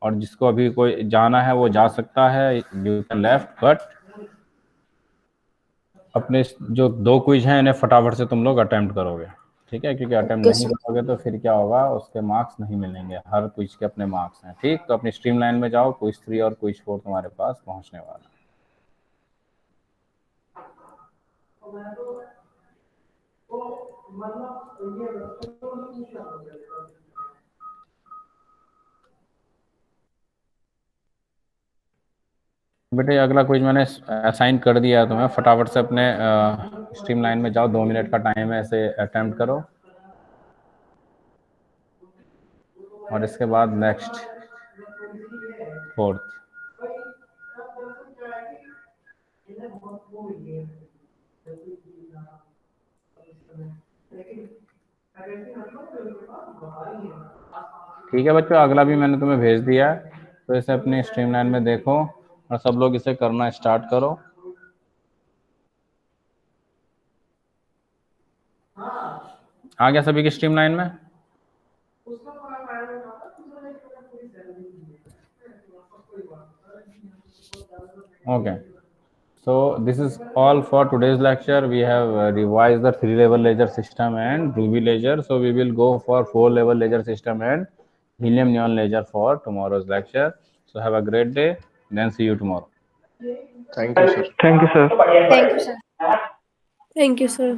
Speaker 2: और जिसको अभी कोई जाना है वो जा सकता है, यू कैन लेफ्ट, बट अपने जो 2 क्विज हैं इन्हें फटाफट से तुम लोग अटेम्प्ट करोगे। ठीक है, क्योंकि अटेम्प्ट नहीं करोगे तो फिर क्या होगा, उसके मार्क्स नहीं मिलेंगे, हर क्विज के अपने मार्क्स हैं। ठीक, तो अपनी स्ट्रीमलाइन में जाओ, क्विज 3 और क्विज 4 तुम्हारे पास पहुंचने वाला है। बेटे अगला क्विज मैंने असाइन कर दिया है तुम्हें, फटाफट से अपने स्ट्रीमलाइन में जाओ, 2 मिनट का टाइम है, ऐसे अटेम्प्ट करो, और इसके बाद नेक्स्ट 4th। ठीक है बच्चों, अगला भी मैंने तुम्हें भेज दिया है, तो इसे अपने स्ट्रीमलाइन में देखो और सब लोग इसे करना स्टार्ट करो। आ गया सभी की स्ट्रीमलाइन में? Okay, so this is all for today's lecture. We have revised the 3 level laser system and Ruby laser, so we will go for 4 level laser system and helium neon laser for tomorrow's lecture. So have a great day, then see you tomorrow.
Speaker 5: Thank you sir.
Speaker 6: Thank you, sir.
Speaker 4: Thank you sir.
Speaker 7: Thank you, sir.